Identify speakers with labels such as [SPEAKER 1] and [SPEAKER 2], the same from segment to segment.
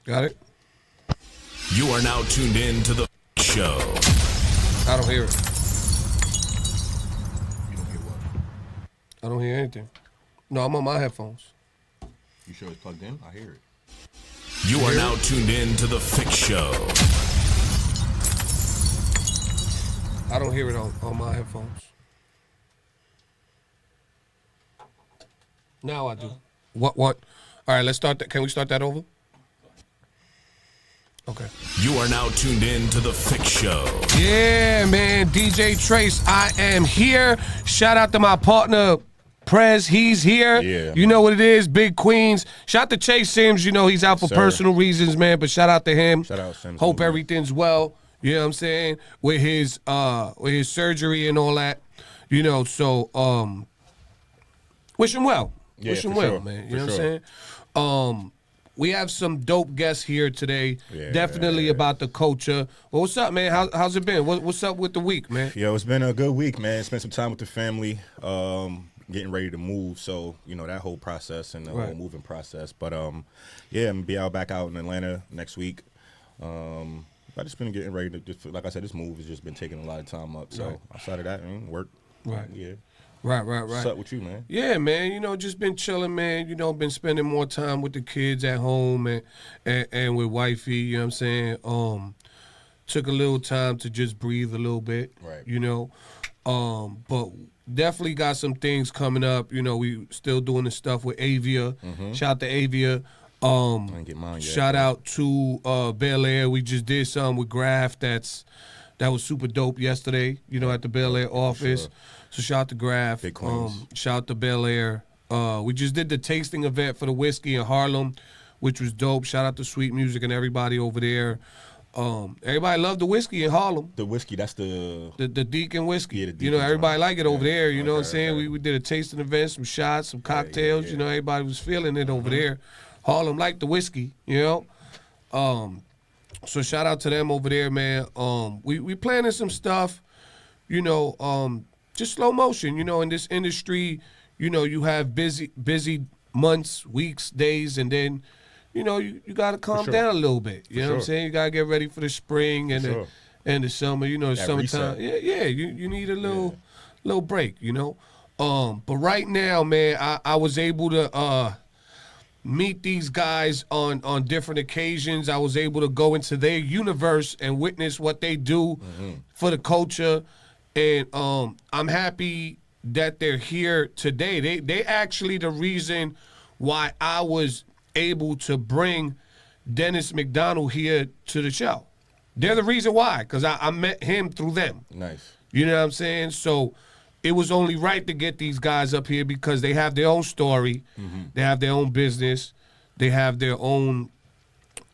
[SPEAKER 1] Got it?
[SPEAKER 2] You are now tuned in to the show.
[SPEAKER 1] I don't hear it.
[SPEAKER 3] You don't hear what?
[SPEAKER 1] I don't hear anything. No, I'm on my headphones.
[SPEAKER 3] You sure it's plugged in? I hear it.
[SPEAKER 2] You are now tuned in to the Fix Show.
[SPEAKER 1] I don't hear it on my headphones. Now I do. What? All right, let's start that. Can we start that over? Okay.
[SPEAKER 2] You are now tuned in to the Fix Show.
[SPEAKER 1] Yeah, man. DJ Trace, I am here. Shout out to my partner, Prez. He's here.
[SPEAKER 3] Yeah,
[SPEAKER 1] you know what it is, Big Queens. Shout out to Chase Sims. You know he's out for personal reasons, man. But shout out to him.
[SPEAKER 3] Shout out Sims.
[SPEAKER 1] Hope everything's well. You know what I'm saying? With his surgery and all that. You know, so wish him well.
[SPEAKER 3] Yeah,
[SPEAKER 1] wish him
[SPEAKER 3] for
[SPEAKER 1] well,
[SPEAKER 3] sure.
[SPEAKER 1] man. You
[SPEAKER 3] For
[SPEAKER 1] know what
[SPEAKER 3] sure.
[SPEAKER 1] I'm saying? We have some dope guests here today.
[SPEAKER 3] Yeah.
[SPEAKER 1] Definitely about the culture. Well, what's up, man? How's it been? What's up with the week, man?
[SPEAKER 3] Yo, it's been a good week, man. Spent some time with the family, getting ready to move. So, you know, that whole process and the whole moving process. But, yeah, I'm going to be back out in Atlanta next week. I just been getting ready to, just, like I said, this move has just been taking a lot of time up. So, outside of that, work.
[SPEAKER 1] Right.
[SPEAKER 3] Yeah.
[SPEAKER 1] Right.
[SPEAKER 3] What's up with you, man?
[SPEAKER 1] Yeah, man. You know, just been chilling, man. You know, been spending more time with the kids at home and with wifey. You know what I'm saying? Took a little time to just breathe a little bit.
[SPEAKER 3] Right.
[SPEAKER 1] You know, but definitely got some things coming up. You know, we still doing the stuff with Avia. Shout out to Avia.
[SPEAKER 3] I didn't get mine yet.
[SPEAKER 1] Shout out to Bel Air. We just did something with Graf that was super dope yesterday. You know, at the Bel Air office.
[SPEAKER 3] Sure.
[SPEAKER 1] So shout out to Graf.
[SPEAKER 3] Big Queens.
[SPEAKER 1] Shout out to Bel Air. We just did the tasting event for the whiskey in Harlem, which was dope. Shout out to Sweet Music and everybody over there. Everybody loved the whiskey in Harlem.
[SPEAKER 3] The whiskey, that's the
[SPEAKER 1] Deacon whiskey.
[SPEAKER 3] Yeah, the
[SPEAKER 1] you know,
[SPEAKER 3] Deacon
[SPEAKER 1] everybody
[SPEAKER 3] joint.
[SPEAKER 1] like it over there. You know what I'm saying?
[SPEAKER 3] Okay.
[SPEAKER 1] We did a tasting event, some shots, some cocktails.
[SPEAKER 3] yeah.
[SPEAKER 1] You know, everybody was feeling it over there. Harlem liked the whiskey, you know. So shout out to them over there, man. We planning some stuff, you know, just slow motion. You know, in this industry, you know, you have busy months, weeks, days, and then, you know, you got to calm
[SPEAKER 3] sure.
[SPEAKER 1] down a little bit. You know what I'm
[SPEAKER 3] sure.
[SPEAKER 1] saying? You got to get ready for the spring and
[SPEAKER 3] sure.
[SPEAKER 1] and the summer. You know, the
[SPEAKER 3] That
[SPEAKER 1] summertime.
[SPEAKER 3] reset.
[SPEAKER 1] Yeah. You need a little break. You know. But right now, man, I was able to meet these guys on different occasions. I was able to go into their universe and witness what they do for the culture. And I'm happy that they're here today. They actually the reason why I was able to bring Dennis McDonald here to the show. They're the reason why, because I met him through them.
[SPEAKER 3] Nice.
[SPEAKER 1] You know what I'm saying? So it was only right to get these guys up here because they have their own story. They have their own business. They have their own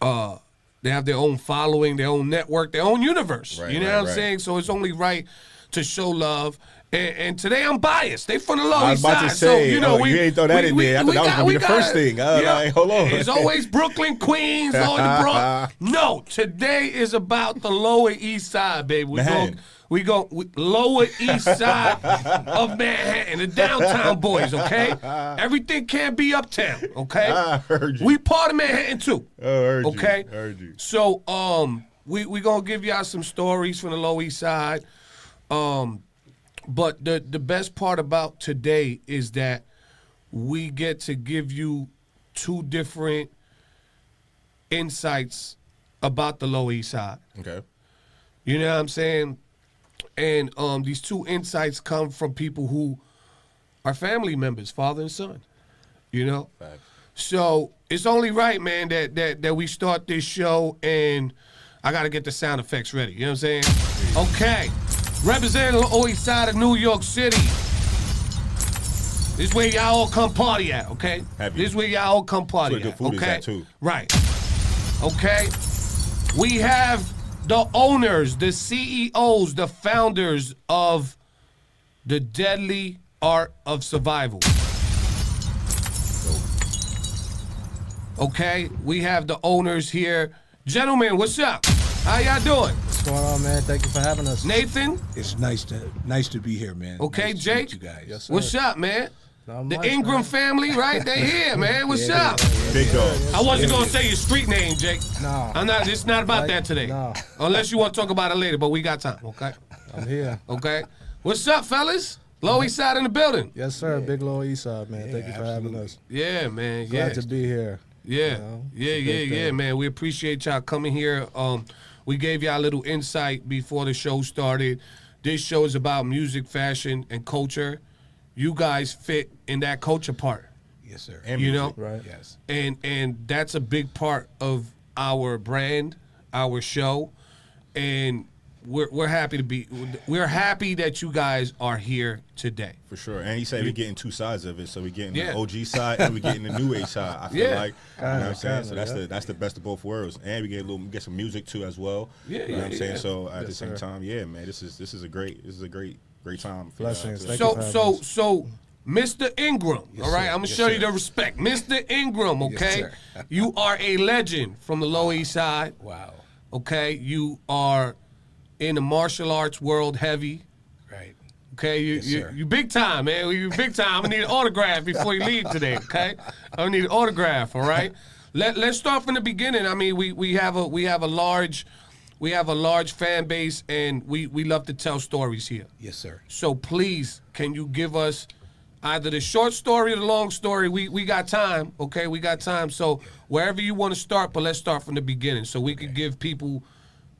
[SPEAKER 1] following, their own network, their own universe.
[SPEAKER 3] Right,
[SPEAKER 1] you know
[SPEAKER 3] right,
[SPEAKER 1] what I'm
[SPEAKER 3] right.
[SPEAKER 1] saying? So it's only right to show love. And today I'm biased. They from the Lower
[SPEAKER 3] I
[SPEAKER 1] East
[SPEAKER 3] was about
[SPEAKER 1] Side.
[SPEAKER 3] to say,
[SPEAKER 1] so, you know,
[SPEAKER 3] you ain't throw that in there. I thought that was going to be the first thing. Like, hold on.
[SPEAKER 1] It's always Brooklyn, Queens, all the Bronx. No, today is about the Lower East Side, baby.
[SPEAKER 3] Manhattan.
[SPEAKER 1] We go Lower East Side of Manhattan, the downtown boys, okay? Everything can't be uptown, okay?
[SPEAKER 3] I heard you.
[SPEAKER 1] We part of Manhattan too.
[SPEAKER 3] I heard you.
[SPEAKER 1] Okay?
[SPEAKER 3] Heard you.
[SPEAKER 1] So, we gonna give y'all some stories from the Lower East Side. But the best part about today is that we get to give you two different insights about the Lower East Side.
[SPEAKER 3] Okay.
[SPEAKER 1] You know what I'm saying? And these two insights come from people who are family members, father and son. You know?
[SPEAKER 3] Facts.
[SPEAKER 1] So it's only right, man, that we start this show, and I got to get the sound effects ready. You know what I'm saying? Okay. Representing the Lower East Side of New York City. This way y'all all come party at, okay?
[SPEAKER 3] Happy.
[SPEAKER 1] This way y'all all come party
[SPEAKER 3] That's where
[SPEAKER 1] at,
[SPEAKER 3] good food is
[SPEAKER 1] okay?
[SPEAKER 3] at, too.
[SPEAKER 1] Right. Okay. We have the owners, the CEOs, the founders of the Deadly Art of Survival. Okay, we have the owners here. Gentlemen, what's up? How y'all doing?
[SPEAKER 4] What's going on, man? Thank you for having us.
[SPEAKER 1] Nathan?
[SPEAKER 5] It's nice to be here, man.
[SPEAKER 1] Okay,
[SPEAKER 5] Nice to
[SPEAKER 1] Jake?
[SPEAKER 5] meet you guys.
[SPEAKER 4] Yes, sir.
[SPEAKER 1] What's up, man? The Ingram family, right? They here, man. What's up?
[SPEAKER 3] Big dog.
[SPEAKER 1] I wasn't gonna say your street name, Jake.
[SPEAKER 4] Nah.
[SPEAKER 1] I'm not. It's not about that today.
[SPEAKER 4] Nah.
[SPEAKER 1] Unless you want to talk about it later, but we got time. Okay.
[SPEAKER 4] I'm here.
[SPEAKER 1] Okay. What's up, fellas? Low East Side in the building.
[SPEAKER 4] Yes, sir. Big Low East Side, man. Thank you for having us.
[SPEAKER 1] Yeah, man.
[SPEAKER 4] Glad
[SPEAKER 1] Yeah.
[SPEAKER 4] to be here.
[SPEAKER 1] Yeah,
[SPEAKER 4] You know,
[SPEAKER 1] yeah,
[SPEAKER 4] it's a good
[SPEAKER 1] yeah,
[SPEAKER 4] thing.
[SPEAKER 1] man. We appreciate y'all coming here. We gave y'all a little insight before the show started. This show is about music, fashion, and culture. You guys fit in that culture part,
[SPEAKER 5] Yes, sir.
[SPEAKER 3] And
[SPEAKER 1] you
[SPEAKER 3] music.
[SPEAKER 1] know,
[SPEAKER 4] Right.
[SPEAKER 5] Yes.
[SPEAKER 1] and that's a big part of our brand, our show, and we're happy to be. We're happy that you guys are here today.
[SPEAKER 3] For sure. And he said we're getting two sides of it. So we're getting
[SPEAKER 1] Yeah.
[SPEAKER 3] the OG side and we're getting the new age side. I feel
[SPEAKER 1] Yeah.
[SPEAKER 3] like, you know what I'm saying? So
[SPEAKER 4] Kinda,
[SPEAKER 3] that's the best of both worlds. And we get some music too as well.
[SPEAKER 1] Yeah,
[SPEAKER 3] You know what I'm
[SPEAKER 1] yeah,
[SPEAKER 3] saying?
[SPEAKER 1] yeah.
[SPEAKER 3] So at the
[SPEAKER 4] Yes,
[SPEAKER 3] same
[SPEAKER 4] sir.
[SPEAKER 3] time, yeah, man, this is a great time. for
[SPEAKER 4] Blessings.
[SPEAKER 3] y'all,
[SPEAKER 4] Thank
[SPEAKER 3] too.
[SPEAKER 4] you
[SPEAKER 1] So,
[SPEAKER 4] for having
[SPEAKER 1] so,
[SPEAKER 4] us.
[SPEAKER 1] so, Mr. Ingram, all right?
[SPEAKER 5] sir.
[SPEAKER 1] I'm gonna
[SPEAKER 5] Yes,
[SPEAKER 1] show you
[SPEAKER 5] sir.
[SPEAKER 1] the respect, Mr. Ingram. Okay,
[SPEAKER 5] sir.
[SPEAKER 1] you are a legend from the Lower East Side.
[SPEAKER 5] Wow.
[SPEAKER 1] Okay, you are in the martial arts world heavy.
[SPEAKER 5] Right.
[SPEAKER 1] Okay,
[SPEAKER 5] sir.
[SPEAKER 1] you big time, man. You big time. I'm gonna need an autograph before you leave today. Okay, I'm gonna need an autograph. All right. Let's start from the beginning. I mean, we have a large fan base, and we love to tell stories here.
[SPEAKER 5] Yes, sir.
[SPEAKER 1] So please, can you give us either the short story or the long story? We got time, okay? We got time. So wherever you want to start, but let's start from the beginning so we can give people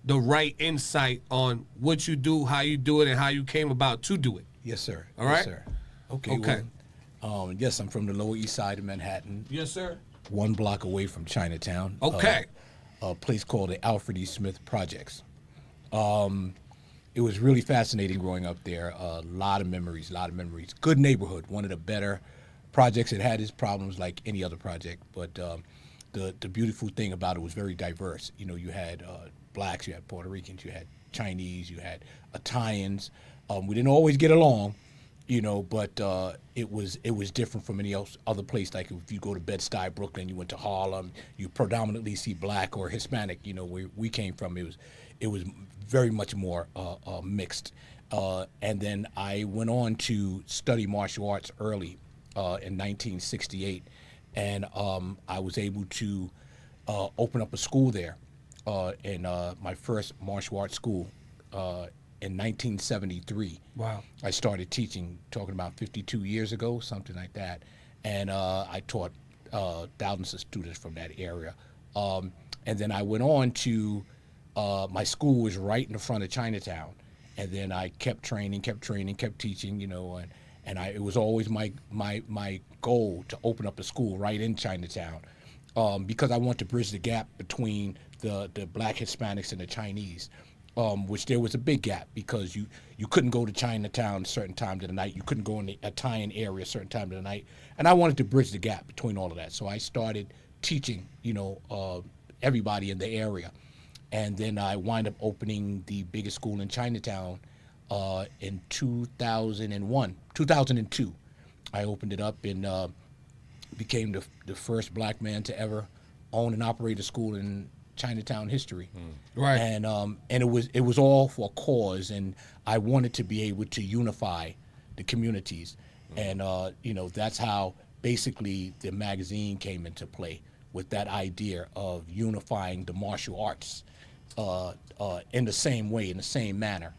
[SPEAKER 1] the right insight on what you do, how you do it, and how you came about to do it.
[SPEAKER 5] Yes, sir.
[SPEAKER 1] All
[SPEAKER 5] Yes,
[SPEAKER 1] right?
[SPEAKER 5] sir. Okay.
[SPEAKER 1] Okay.
[SPEAKER 5] Well, yes, I'm from the Lower East Side of Manhattan,
[SPEAKER 1] Yes, sir.
[SPEAKER 5] 1 block away from Chinatown.
[SPEAKER 1] Okay.
[SPEAKER 5] A place called the Alfred E. Smith Projects. It was really fascinating growing up there. A lot of memories. Good neighborhood. One of the better projects. It had its problems like any other project, but the beautiful thing about it was very diverse. You know, you had blacks, you had Puerto Ricans, you had Chinese, you had Italians. We didn't always get along, you know, but it was different from any other place. Like if you go to Bed-Stuy, Brooklyn, you went to Harlem, you predominantly see black or Hispanic. You know, where we came from, it was very much more mixed. And then I went on to study martial arts early in 1968, and I was able to open up a school there in my first martial arts school in 1973.
[SPEAKER 1] Wow.
[SPEAKER 5] I started teaching, talking about 52 years ago, something like that, and I taught thousands of students from that area. And then I went on to my school was right in the front of Chinatown, and then I kept training, kept teaching, you know, and it was always my goal to open up a school right in Chinatown, because I want to bridge the gap between the black Hispanics and the Chinese, which there was a big gap because you couldn't go to Chinatown a certain time of the night, you couldn't go in the Italian area a certain time of the night, and I wanted to bridge the gap between all of that. So I started teaching, you know, everybody in the area. And then I wind up opening the biggest school in Chinatown in 2002. I opened it up and became the first black man to ever own and operate a school in Chinatown history.
[SPEAKER 1] Right.
[SPEAKER 5] And it was all for a cause, and I wanted to be able to unify the communities. And you know, that's how basically the magazine came into play, with that idea of unifying the martial arts in the same way, in the same manner.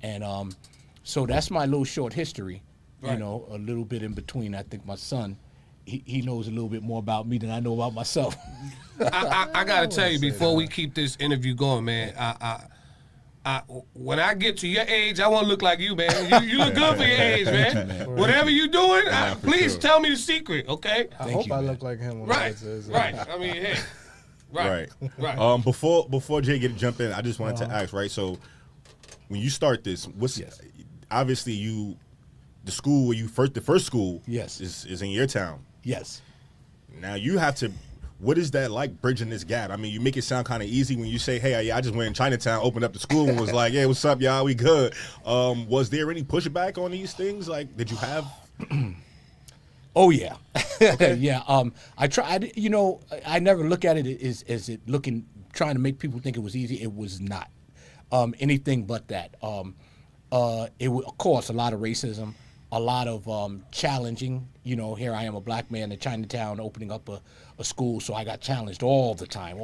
[SPEAKER 5] And so that's my little short history, you
[SPEAKER 1] Right.
[SPEAKER 5] know, a little bit in between. I think my son, he knows a little bit more about me than I know about myself.
[SPEAKER 1] I gotta tell you before we keep this interview going, man. When I get to your age, I want to look like you, man. You look good for your age, man. Whatever you doing,
[SPEAKER 3] for
[SPEAKER 1] please
[SPEAKER 3] sure.
[SPEAKER 1] tell me the secret, okay?
[SPEAKER 4] I
[SPEAKER 5] Thank
[SPEAKER 4] hope
[SPEAKER 5] you,
[SPEAKER 4] I
[SPEAKER 5] man.
[SPEAKER 4] look like him. When
[SPEAKER 1] Right,
[SPEAKER 4] I get to his age.
[SPEAKER 1] right. I mean, hey, right, right.
[SPEAKER 3] Before Jay jump in, I just wanted to ask, right? So when you start this,
[SPEAKER 5] Yes.
[SPEAKER 3] obviously the school where the first school
[SPEAKER 5] Yes.
[SPEAKER 3] is in your town.
[SPEAKER 5] Yes.
[SPEAKER 3] Now you have to. What is that like, bridging this gap? I mean, you make it sound kind of easy when you say, "Hey, I just went in Chinatown, opened up the school, and was like, hey, what's up, y'all? We good." Was there any pushback on these things? Like, did you have?
[SPEAKER 5] Oh yeah, yeah. I tried. You know, I never look at it as it looking, trying to make people think it was easy. It was not anything but that. It was, of course, a lot of racism. a lot of challenging. You know, here I am, a black man in Chinatown, opening up a school, so I got challenged all the time.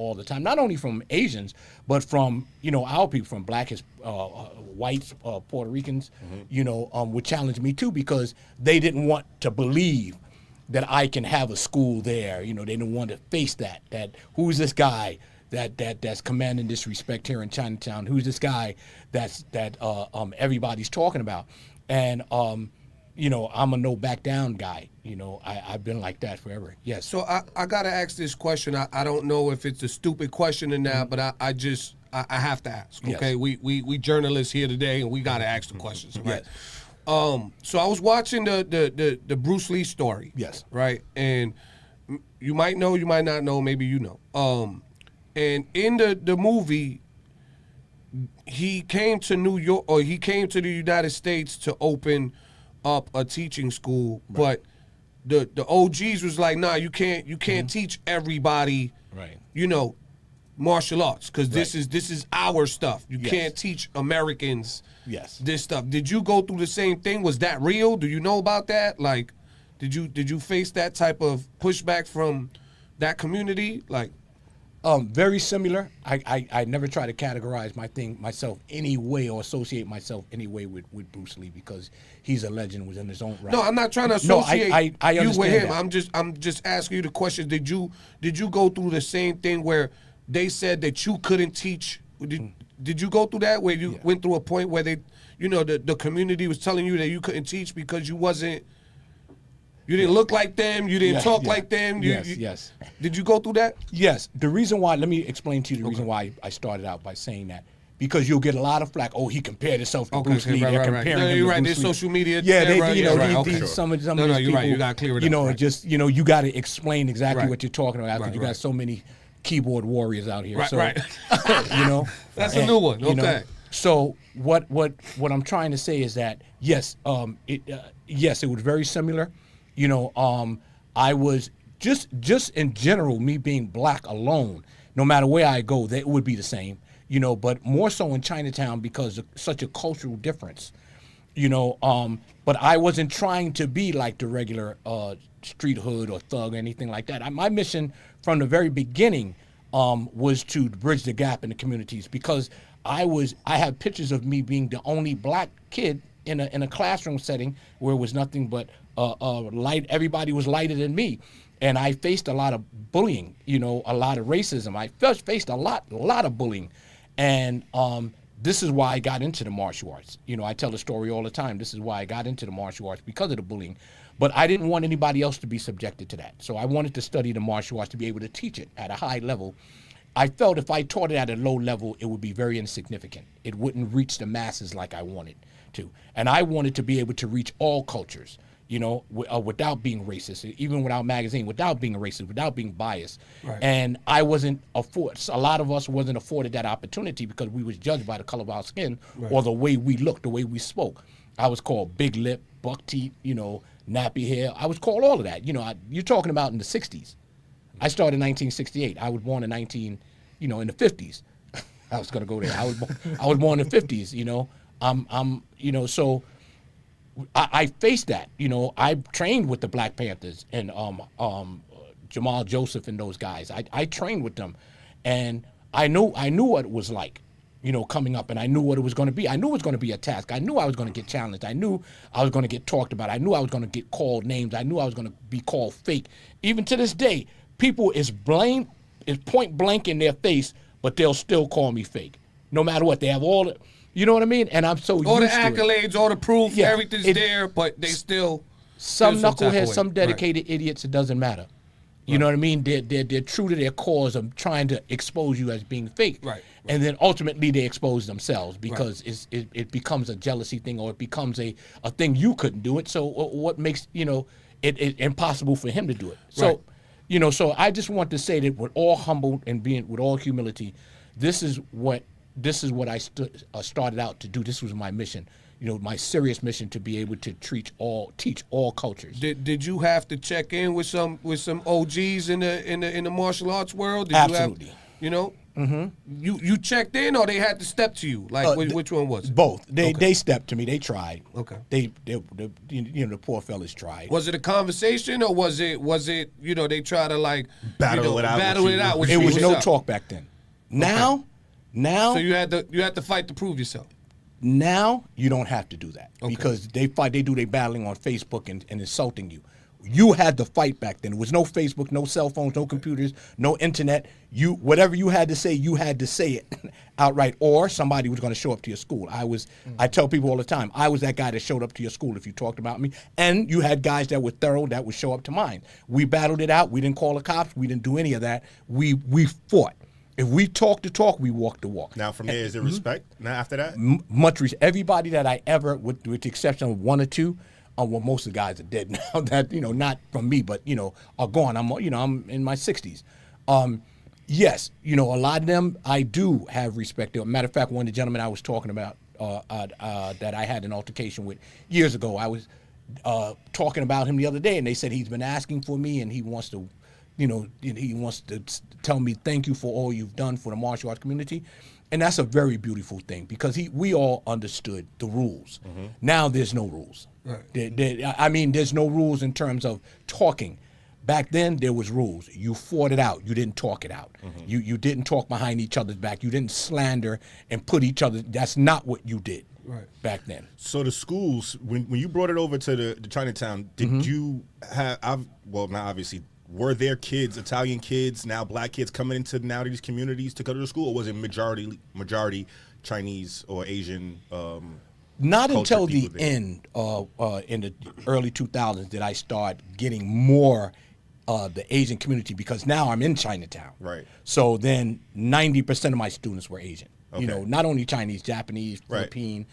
[SPEAKER 5] Not only from Asians, but from, you know, our people, from black, whites, Puerto Ricans, you know, would challenge me too, because they didn't want to believe that I can have a school there. You know, they didn't want to face that who's this guy that's commanding disrespect here in Chinatown? Who's this guy that everybody's talking about? And you know, I'm a no back down guy. You know, I've been like that forever. Yes.
[SPEAKER 1] So I gotta ask this question. I don't know if it's a stupid question or not, but I have to ask. Okay,
[SPEAKER 5] Yes.
[SPEAKER 1] we journalists here today, and we gotta ask the questions. Right.
[SPEAKER 5] Yes.
[SPEAKER 1] So I was watching the Bruce Lee story.
[SPEAKER 5] Yes.
[SPEAKER 1] Right, and you might know, you might not know, maybe you know. And in the movie, he came to New York, or he came to the United States to open up a teaching school, but the OGs was like, nah, you can't teach everybody,
[SPEAKER 5] Right.
[SPEAKER 1] you know, martial arts, because this
[SPEAKER 5] Right.
[SPEAKER 1] is our stuff. You
[SPEAKER 5] Yes.
[SPEAKER 1] can't teach Americans
[SPEAKER 5] Yes.
[SPEAKER 1] this stuff. Did you go through the same thing? Was that real? Do you know about that? Like, did you face that type of pushback from that community? Like,
[SPEAKER 5] Very similar. I never try to categorize myself any way or associate myself any way with Bruce Lee, because he's a legend within his own right.
[SPEAKER 1] no, I'm not trying to
[SPEAKER 5] No,
[SPEAKER 1] associate
[SPEAKER 5] I
[SPEAKER 1] you with
[SPEAKER 5] understand
[SPEAKER 1] him.
[SPEAKER 5] that.
[SPEAKER 1] I'm just asking you the question. Did you go through the same thing where they said that you couldn't teach? Did you go through that, where you went through a point where they, you know, the community was telling you that you couldn't teach because you didn't look like them, you didn't talk like them?
[SPEAKER 5] Yes.
[SPEAKER 1] Did you go through that?
[SPEAKER 5] Yes. The reason why, let me explain to you the reason why I started out by saying that. Because you'll get a lot of flack. Oh, he compared himself to Bruce Lee.
[SPEAKER 1] right,
[SPEAKER 5] They're
[SPEAKER 1] right.
[SPEAKER 5] comparing
[SPEAKER 1] No,
[SPEAKER 5] him
[SPEAKER 1] you're
[SPEAKER 5] to
[SPEAKER 1] right.
[SPEAKER 5] Bruce
[SPEAKER 1] There's
[SPEAKER 5] Lee.
[SPEAKER 1] social media.
[SPEAKER 5] Yeah, they,
[SPEAKER 1] right,
[SPEAKER 5] you know,
[SPEAKER 1] right,
[SPEAKER 5] these,
[SPEAKER 1] okay.
[SPEAKER 5] some of
[SPEAKER 1] No,
[SPEAKER 5] these
[SPEAKER 1] you're
[SPEAKER 5] people,
[SPEAKER 1] right. You gotta clear it
[SPEAKER 5] you
[SPEAKER 1] up,
[SPEAKER 5] know,
[SPEAKER 1] right.
[SPEAKER 5] just, you know, you got to explain exactly
[SPEAKER 1] Right.
[SPEAKER 5] what you're talking about, because
[SPEAKER 1] Right,
[SPEAKER 5] you got
[SPEAKER 1] right.
[SPEAKER 5] so many keyboard warriors out here.
[SPEAKER 1] Right,
[SPEAKER 5] so,
[SPEAKER 1] right.
[SPEAKER 5] you know,
[SPEAKER 1] That's a new one.
[SPEAKER 5] you know,
[SPEAKER 1] Okay.
[SPEAKER 5] so what I'm trying to say is that yes, yes, it was very similar. You know, I was just in general, me being black alone, no matter where I go, it would be the same. You know, but more so in Chinatown because of such a cultural difference. You know, but I wasn't trying to be like the regular street hood or thug or anything like that. My mission from the very beginning was to bridge the gap in the communities, because I have pictures of me being the only black kid in a classroom setting where it was nothing but light. Everybody was lighter than me, and I faced a lot of bullying. You know, a lot of racism. I faced a lot of bullying, and this is why I got into the martial arts. You know, I tell the story all the time. This is why I got into the martial arts, because of the bullying. But I didn't want anybody else to be subjected to that. So I wanted to study the martial arts to be able to teach it at a high level. I felt if I taught it at a low level, it would be very insignificant. It wouldn't reach the masses like I wanted to. And I wanted to be able to reach all cultures, you know, without being racist, even without magazine, without being racist, without being biased.
[SPEAKER 1] Right.
[SPEAKER 5] And I wasn't afforded, a lot of us wasn't afforded that opportunity because we was judged by the color of our skin or the way we looked, the way we spoke. I was called big lip, buck teeth, you know, nappy hair. I was called all of that. You know, you're talking about in the 60s. I started in 1968. I was born in in the 50s. I was gonna go there. I was born in the 50s, you know. You know, so I faced that. You know, I trained with the Black Panthers and Jamal Joseph and those guys. I trained with them, and I knew what it was like, you know, coming up, and I knew what it was going to be. I knew it was going to be a task. I knew I was going to get challenged. I knew I was going to get talked about. I knew I was going to get called names. I knew I was going to be called fake. Even to this day, people is point blank in their face, but they'll still call me fake, no matter what. They have all the, you know what I mean? And I'm so
[SPEAKER 1] All the
[SPEAKER 5] used to it.
[SPEAKER 1] accolades, all the proof,
[SPEAKER 5] Yeah,
[SPEAKER 1] everything's there, but they still
[SPEAKER 5] Some
[SPEAKER 1] feel type of
[SPEAKER 5] knuckleheads,
[SPEAKER 1] way.
[SPEAKER 5] some dedicated idiots, it doesn't matter. You know what I mean? They're true to their cause of trying to expose you as being fake.
[SPEAKER 1] Right.
[SPEAKER 5] And then ultimately they expose themselves because it becomes a jealousy thing, or it becomes a thing you couldn't do it. So what makes, you know, it impossible for him to do it. So,
[SPEAKER 1] Right.
[SPEAKER 5] you know, so I just want to say that with all humble and being with all humility, this is what I started out to do. This was my mission. You know, my serious mission to be able to teach all cultures.
[SPEAKER 1] Did you have to check in with some OGs in the martial arts world? Did
[SPEAKER 5] Absolutely.
[SPEAKER 1] You have, you know? You checked in, or they had to step to you? Like which one was it?
[SPEAKER 5] Both. They stepped to me. They tried.
[SPEAKER 1] Okay.
[SPEAKER 5] They the poor fellas tried.
[SPEAKER 1] Was it a conversation, or was it they try to like
[SPEAKER 3] Battle it out with
[SPEAKER 5] It
[SPEAKER 3] you.
[SPEAKER 5] was no
[SPEAKER 1] What's up?
[SPEAKER 5] talk back then. Now,
[SPEAKER 1] So you had to fight to prove yourself.
[SPEAKER 5] now you don't have to do that
[SPEAKER 1] Okay.
[SPEAKER 5] because they do their battling on Facebook and insulting you. You had to fight back then. There was no Facebook, no cell phones, no computers, no internet. Whatever you had to say it outright, or somebody was going to show up to your school. I tell people all the time, I was that guy that showed up to your school if you talked about me. And you had guys that were thorough that would show up to mine. We battled it out. We didn't call the cops. We didn't do any of that. We fought. If we talk the talk, we walk the walk.
[SPEAKER 3] Now from there, is there respect? Now after that,
[SPEAKER 5] Much respect. Everybody that I ever, with the exception of one or two, well, most of the guys are dead now. That not from me, but are gone. I'm in my 60s. Yes, a lot of them I do have respect. Matter of fact, one of the gentlemen I was talking about that I had an altercation with years ago, I was talking about him the other day, and they said he's been asking for me, and he wants to. He wants to tell me thank you for all you've done for the martial arts community. And that's a very beautiful thing because we all understood the rules. Now there's no rules.
[SPEAKER 1] Right.
[SPEAKER 5] There's no rules in terms of talking. Back then, there was rules. You fought it out. You didn't talk it out. You didn't talk behind each other's back. You didn't slander and put each other. That's not what you did back then.
[SPEAKER 3] so the schools, when you brought it over to the Chinatown, did you have? Not obviously. Were there kids, Italian kids, now black kids coming into now these communities to go to the school, or was it majority Chinese or Asian?
[SPEAKER 5] Not
[SPEAKER 3] culture
[SPEAKER 5] until the
[SPEAKER 3] people there?
[SPEAKER 5] end, in the early 2000s, did I start getting more the Asian community because now I'm in Chinatown.
[SPEAKER 3] Right.
[SPEAKER 5] So then 90% of my students were Asian.
[SPEAKER 3] Okay.
[SPEAKER 5] Not only Chinese, Japanese,
[SPEAKER 3] Right.
[SPEAKER 5] Philippine.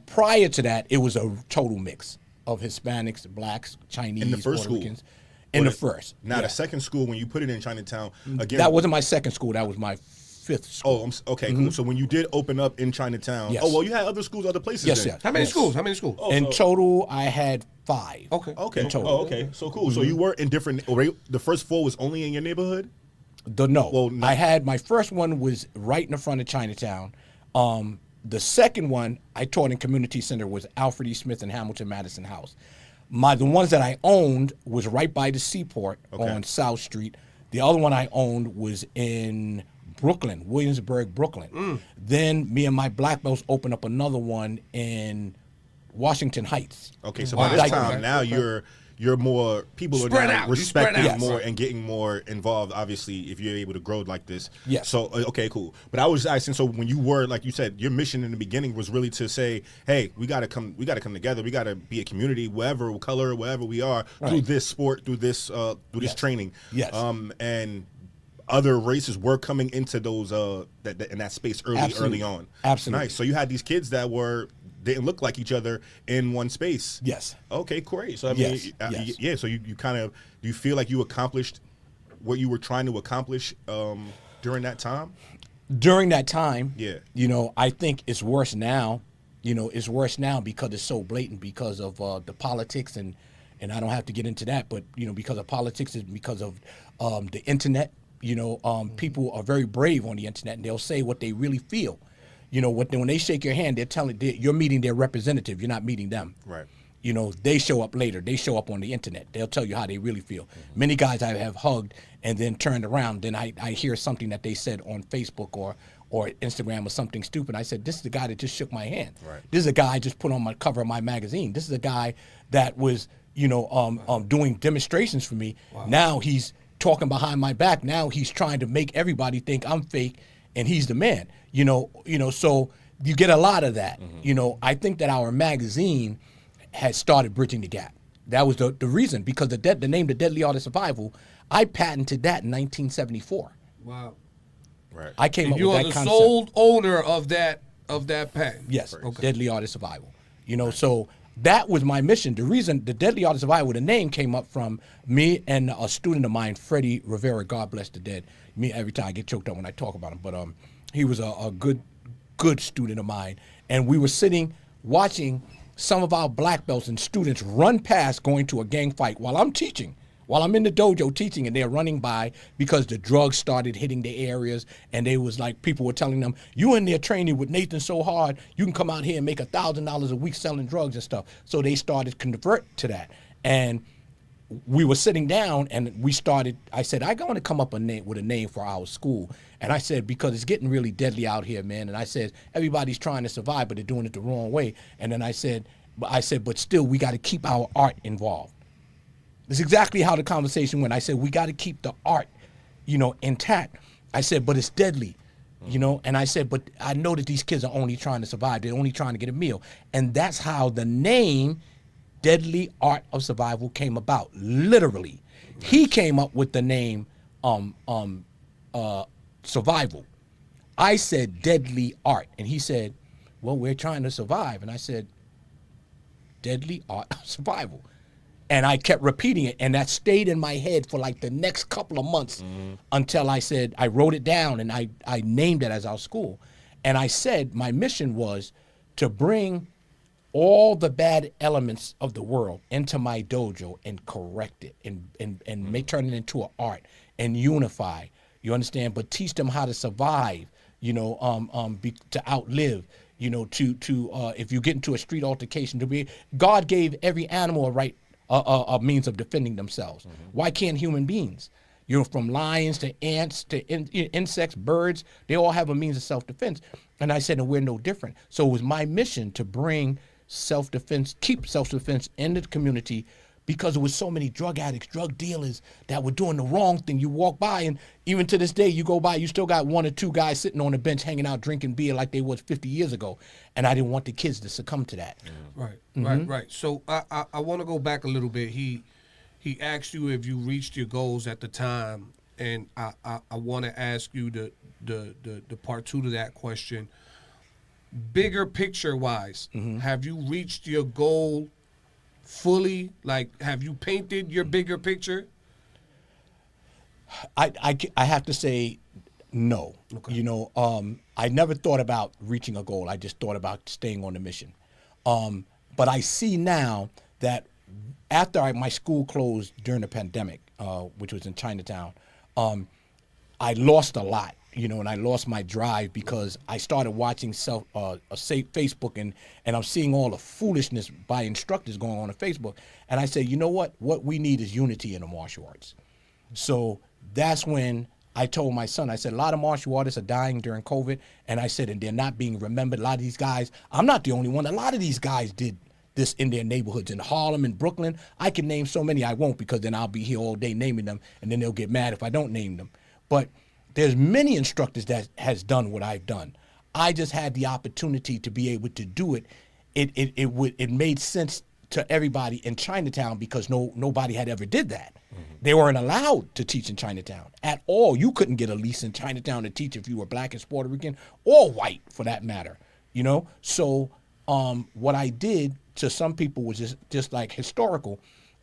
[SPEAKER 5] Prior to that, it was a total mix of Hispanics, blacks, Chinese,
[SPEAKER 3] In the first
[SPEAKER 5] Puerto
[SPEAKER 3] school?
[SPEAKER 5] Ricans. In the first.
[SPEAKER 3] Now
[SPEAKER 5] yeah.
[SPEAKER 3] the second school, when you put it in Chinatown, again.
[SPEAKER 5] That wasn't my second school. That was my fifth school.
[SPEAKER 3] Okay, cool. So when you did open up in Chinatown,
[SPEAKER 5] Yes.
[SPEAKER 3] you had other schools, other places.
[SPEAKER 5] Yes,
[SPEAKER 3] then.
[SPEAKER 5] yes.
[SPEAKER 1] How many
[SPEAKER 5] Yes.
[SPEAKER 1] schools? How many schools?
[SPEAKER 5] In total, I had 5.
[SPEAKER 1] Okay.
[SPEAKER 3] Okay.
[SPEAKER 5] In total.
[SPEAKER 3] Okay. So cool. So you were in different. The first 4 was only in your neighborhood. Well,
[SPEAKER 5] I had my first one was right in the front of Chinatown. The second one I taught in community center was Alfred E. Smith and Hamilton Madison House. The ones that I owned was right by the seaport on South Street. The other one I owned was in Brooklyn, Williamsburg, Brooklyn. Then me and my black belts opened up another one in Washington Heights.
[SPEAKER 3] Okay. So
[SPEAKER 1] Wow.
[SPEAKER 3] by this
[SPEAKER 5] Like-
[SPEAKER 3] time, now you're more people are
[SPEAKER 1] Spread
[SPEAKER 3] now
[SPEAKER 1] out. You spread
[SPEAKER 3] respecting
[SPEAKER 1] out.
[SPEAKER 3] more and getting more involved. Obviously, if you're able to grow like this.
[SPEAKER 5] Yes.
[SPEAKER 3] So okay, cool. But I was asking. So when you were, like you said, your mission in the beginning was really to say, hey, we gotta come together. We gotta be a community, whatever color, wherever we are, through this sport, through this
[SPEAKER 5] Yes.
[SPEAKER 3] training.
[SPEAKER 5] Yes.
[SPEAKER 3] And other races were coming into those in that space early on.
[SPEAKER 5] Absolutely.
[SPEAKER 3] Nice. So you had these kids that didn't look like each other in one space.
[SPEAKER 5] Yes.
[SPEAKER 3] Okay, great. So I mean,
[SPEAKER 5] Yes.
[SPEAKER 3] yeah. So you kind of, do you feel like you accomplished what you were trying to accomplish during that time?
[SPEAKER 5] During that time,
[SPEAKER 3] Yeah.
[SPEAKER 5] I think it's worse now. It's worse now because it's so blatant because of the politics and I don't have to get into that, but because of politics and because of the internet. People are very brave on the internet and they'll say what they really feel. When they shake your hand, they're telling you're meeting their representative. You're not meeting them.
[SPEAKER 3] Right.
[SPEAKER 5] They show up later. They show up on the internet. They'll tell you how they really feel. Many guys I have hugged and then turned around. Then I hear something that they said on Facebook or Instagram or something stupid. I said, this is the guy that just shook my hand.
[SPEAKER 3] Right.
[SPEAKER 5] This is a guy I just put on my cover of my magazine. This is a guy that was, doing demonstrations for me. Wow. Now he's talking behind my back. Now he's trying to make everybody think I'm fake and he's the man. So you get a lot of that. I think that our magazine had started bridging the gap. That was the reason, because the name The Deadly Art of Survival, I patented that in 1974.
[SPEAKER 1] Wow.
[SPEAKER 3] Right.
[SPEAKER 5] I came up
[SPEAKER 1] You
[SPEAKER 5] with
[SPEAKER 1] are
[SPEAKER 5] that
[SPEAKER 1] the
[SPEAKER 5] concept.
[SPEAKER 1] sole owner of that patent.
[SPEAKER 5] Yes,
[SPEAKER 1] Okay.
[SPEAKER 5] Deadly Art of Survival. So that was my mission. The reason The Deadly Art of Survival, the name came up from me and a student of mine, Freddie Rivera, God bless the dead. Me, every time I get choked up when I talk about him, but he was a good student of mine. And we were sitting watching some of our black belts and students run past going to a gang fight while I'm teaching. While I'm in the dojo teaching, and they're running by because the drugs started hitting the areas, and they was like, people were telling them, you in there training with Nathan so hard, you can come out here and make $1,000 a week selling drugs and stuff. So they started convert to that. And we were sitting down, and I said, I want to come up with a name for our school. And I said, because it's getting really deadly out here, man. And I said, everybody's trying to survive, but they're doing it the wrong way. And then I said, but still, we got to keep our art involved. That's exactly how the conversation went. I said, we got to keep the art, intact. I said, but it's deadly, and I said, but I know that these kids are only trying to survive. They're only trying to get a meal. And that's how the name Deadly Art of Survival came about, literally. He came up with the name Survival. I said Deadly Art. And he said, well, we're trying to survive. And I said, Deadly Art of Survival. And I kept repeating it, and that stayed in my head for like the next couple of months until I said, I wrote it down, and I named it as our school. And I said my mission was to bring all the bad elements of the world into my dojo and correct it and turn it into an art and unify. You understand? But teach them how to survive, to outlive. If you get into a street altercation, God gave every animal a means of defending themselves. Why can't human beings? From lions to ants to insects, birds, they all have a means of self-defense. And I said, and we're no different. So it was my mission to bring self-defense, keep self-defense in the community, because there was so many drug addicts, drug dealers that were doing the wrong thing. You walk by, and even to this day, you go by, you still got one or two guys sitting on the bench hanging out drinking beer like they was 50 years ago. And I didn't want the kids to succumb to that.
[SPEAKER 1] Right. So I want to go back a little bit. He asked you if you reached your goals at the time, and I want to ask you the part two to that question. Bigger picture wise, have you reached your goal fully? Like, have you painted your bigger picture?
[SPEAKER 5] I have to say no. Okay. I never thought about reaching a goal. I just thought about staying on the mission. But I see now that after my school closed during the pandemic, which was in Chinatown, I lost a lot. And I lost my drive because I started watching Facebook and I'm seeing all the foolishness by instructors going on Facebook. And I said, you know what? What we need is unity in the martial arts. So that's when I told my son, I said, a lot of martial artists are dying during COVID. And I said, and they're not being remembered. A lot of these guys, I'm not the only one. A lot of these guys did this in their neighborhoods in Harlem and Brooklyn. I can name so many. I won't, because then I'll be here all day naming them, and then they'll get mad if I don't name them. But there's many instructors that has done what I've done. I just had the opportunity to be able to do it. It made sense to everybody in Chinatown because nobody had ever did that. They weren't allowed to teach in Chinatown at all. You couldn't get a lease in Chinatown to teach if you were black and Puerto Rican or white, for that matter. So what I did to some people was just like historical,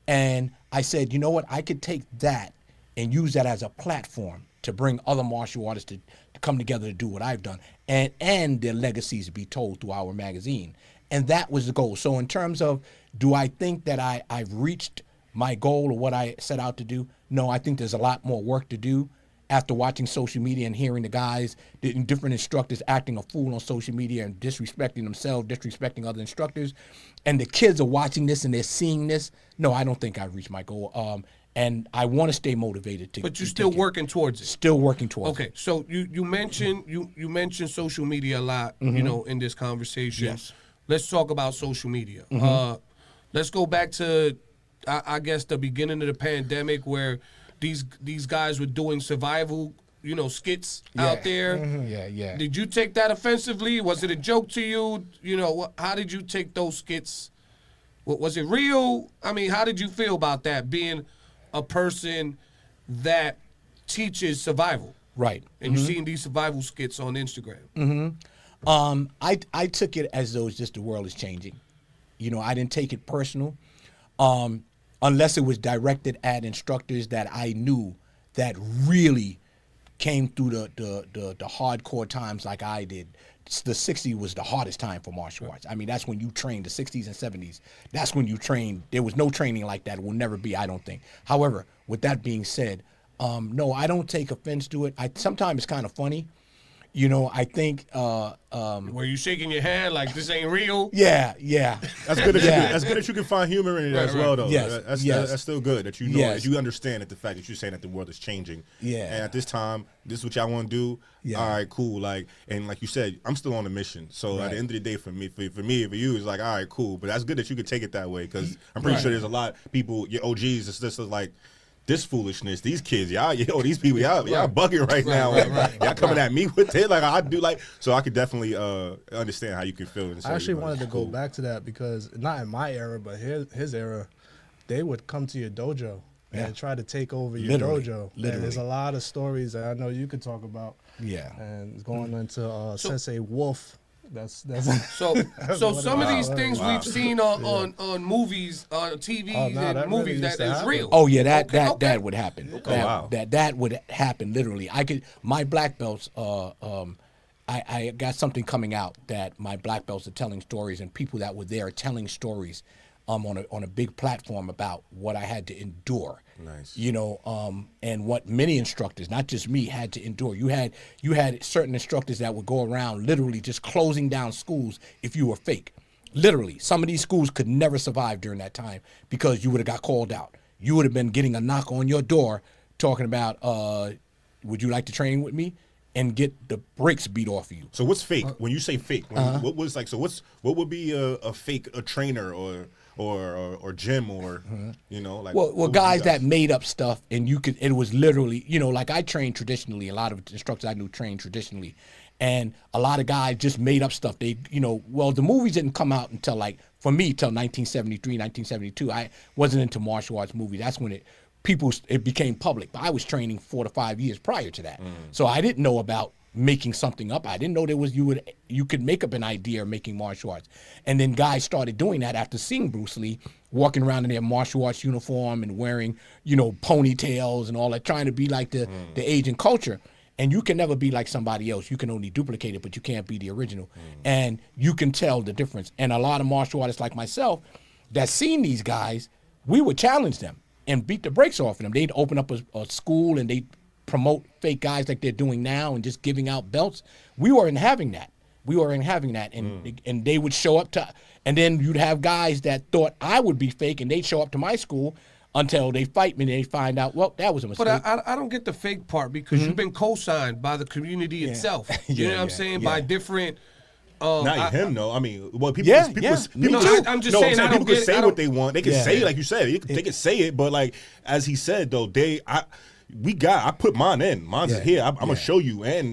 [SPEAKER 5] and I said, you know what? I could take that and use that as a platform to bring other martial artists to come together to do what I've done, and their legacies be told through our magazine. And that was the goal. So in terms of, do I think that I've reached my goal or what I set out to do? No, I think there's a lot more work to do. After watching social media and hearing the guys, the different instructors acting a fool on social media and disrespecting themselves, disrespecting other instructors, and the kids are watching this and they're seeing this, no, I don't think I've reached my goal. And I want to stay motivated to.
[SPEAKER 1] But you're still working towards it.
[SPEAKER 5] Still working towards it.
[SPEAKER 1] Okay, so you mentioned you mentioned social media a lot, in this conversation.
[SPEAKER 5] Yes.
[SPEAKER 1] Let's talk about social media. Let's go back to, I guess, the beginning of the pandemic, where these guys were doing survival, skits out there.
[SPEAKER 5] Yeah.
[SPEAKER 1] Did you take that offensively? Was it a joke to you? How did you take those skits? Was it real? I mean, how did you feel about that, being a person that teaches survival?
[SPEAKER 5] Right.
[SPEAKER 1] And you're seeing these survival skits on Instagram.
[SPEAKER 5] I took it as though it's just the world is changing. I didn't take it personal. Unless it was directed at instructors that I knew that really came through the hardcore times like I did, the 60s was the hardest time for martial arts. I mean, that's when you trained, the 60s and 70s. That's when you trained. There was no training like that. It will never be, I don't think. However, with that being said, no, I don't take offense to it. Sometimes it's kind of funny. You know, I think.
[SPEAKER 1] Were you shaking your hand like this ain't real?
[SPEAKER 5] Yeah.
[SPEAKER 3] That's good. That's good that you can find humor in it as well, though.
[SPEAKER 5] Yes,
[SPEAKER 3] That's still good that you know
[SPEAKER 5] Yes.
[SPEAKER 3] that you understand that the fact that you're saying that the world is changing.
[SPEAKER 5] Yeah.
[SPEAKER 3] And at this time, this is what y'all want to do.
[SPEAKER 5] Yeah.
[SPEAKER 3] All right, cool. Like, and like you said, I'm still on a mission. So at the end of the day, for me, for you, it's like, all right, cool. But that's good that you could take it that way because I'm pretty sure there's a lot of people, your OGs, it's just like. This foolishness, these kids, these people, y'all bugging right now. Y'all coming at me with it, like I do, like so. I could definitely understand how you can feel. And say,
[SPEAKER 4] I actually
[SPEAKER 3] you know,
[SPEAKER 4] wanted to
[SPEAKER 3] it's
[SPEAKER 4] go
[SPEAKER 3] cool.
[SPEAKER 4] back to that because not in my era, but his era, they would come to your dojo and try to take over your
[SPEAKER 5] Literally.
[SPEAKER 4] dojo.
[SPEAKER 5] Literally.
[SPEAKER 4] And there's a lot of stories that I know you could talk about.
[SPEAKER 5] Yeah.
[SPEAKER 4] And going into Sensei Wolf. That's
[SPEAKER 1] So some of these things
[SPEAKER 3] Wow.
[SPEAKER 1] we've seen on movies, on TV
[SPEAKER 4] Oh, no,
[SPEAKER 1] and
[SPEAKER 4] that
[SPEAKER 1] movies
[SPEAKER 4] really used
[SPEAKER 1] that
[SPEAKER 4] to
[SPEAKER 1] is
[SPEAKER 4] happen.
[SPEAKER 1] real.
[SPEAKER 5] Oh yeah, that
[SPEAKER 1] Okay, okay.
[SPEAKER 5] that would happen.
[SPEAKER 3] wow.
[SPEAKER 5] That would happen literally. My black belts. I got something coming out that my black belts are telling stories, and people that were there are telling stories, on a big platform about what I had to endure.
[SPEAKER 3] Nice.
[SPEAKER 5] You know, and what many instructors, not just me, had to endure. You had certain instructors that would go around literally just closing down schools if you were fake. Literally, some of these schools could never survive during that time because you would have got called out. You would have been getting a knock on your door talking about, would you like to train with me? And get the brakes beat off of you.
[SPEAKER 3] So what's fake? When you say fake, what was like? So what would be a fake trainer or gym or you know like?
[SPEAKER 5] Well,
[SPEAKER 3] what would
[SPEAKER 5] guys
[SPEAKER 3] you
[SPEAKER 5] that made up stuff, and it was literally, you know, like I trained traditionally. A lot of instructors I knew trained traditionally, and a lot of guys just made up stuff. They, you know, well, the movies didn't come out until like for me till 1973, 1972. I wasn't into martial arts movies. That's when it became public. But I was training 4 to 5 years prior to that, so I didn't know about making something up. I didn't know you could make up an idea of making martial arts. And then guys started doing that after seeing Bruce Lee walking around in their martial arts uniform and wearing, you know, ponytails and all that, trying to be like the Asian culture. And you can never be like somebody else. You can only duplicate it, but you can't be the original. And you can tell the difference. And a lot of martial artists like myself that seen these guys, we would challenge them and beat the brakes off of them. They'd open up a school and they'd promote fake guys like they're doing now and just giving out belts. We weren't having that. And they would show up to, and then you'd have guys that thought I would be fake and they'd show up to my school until they fight me and they find out, well, that was a mistake.
[SPEAKER 1] But I don't get the fake part because you've been co-signed by the community itself. You know what I'm saying? By different.
[SPEAKER 3] Not him, though. I mean, well, people,
[SPEAKER 5] Yeah,
[SPEAKER 3] people,
[SPEAKER 5] yeah.
[SPEAKER 3] people
[SPEAKER 1] No,
[SPEAKER 3] just,
[SPEAKER 1] I'm just saying, I don't
[SPEAKER 3] people can
[SPEAKER 1] get-
[SPEAKER 3] say
[SPEAKER 1] I
[SPEAKER 3] what
[SPEAKER 1] don't-
[SPEAKER 3] they want. They can
[SPEAKER 5] Yeah.
[SPEAKER 3] say, like you said, they can say it, but like as he said, though, I put mine in. Mine's
[SPEAKER 5] Yeah.
[SPEAKER 3] here. I'm gonna show you, and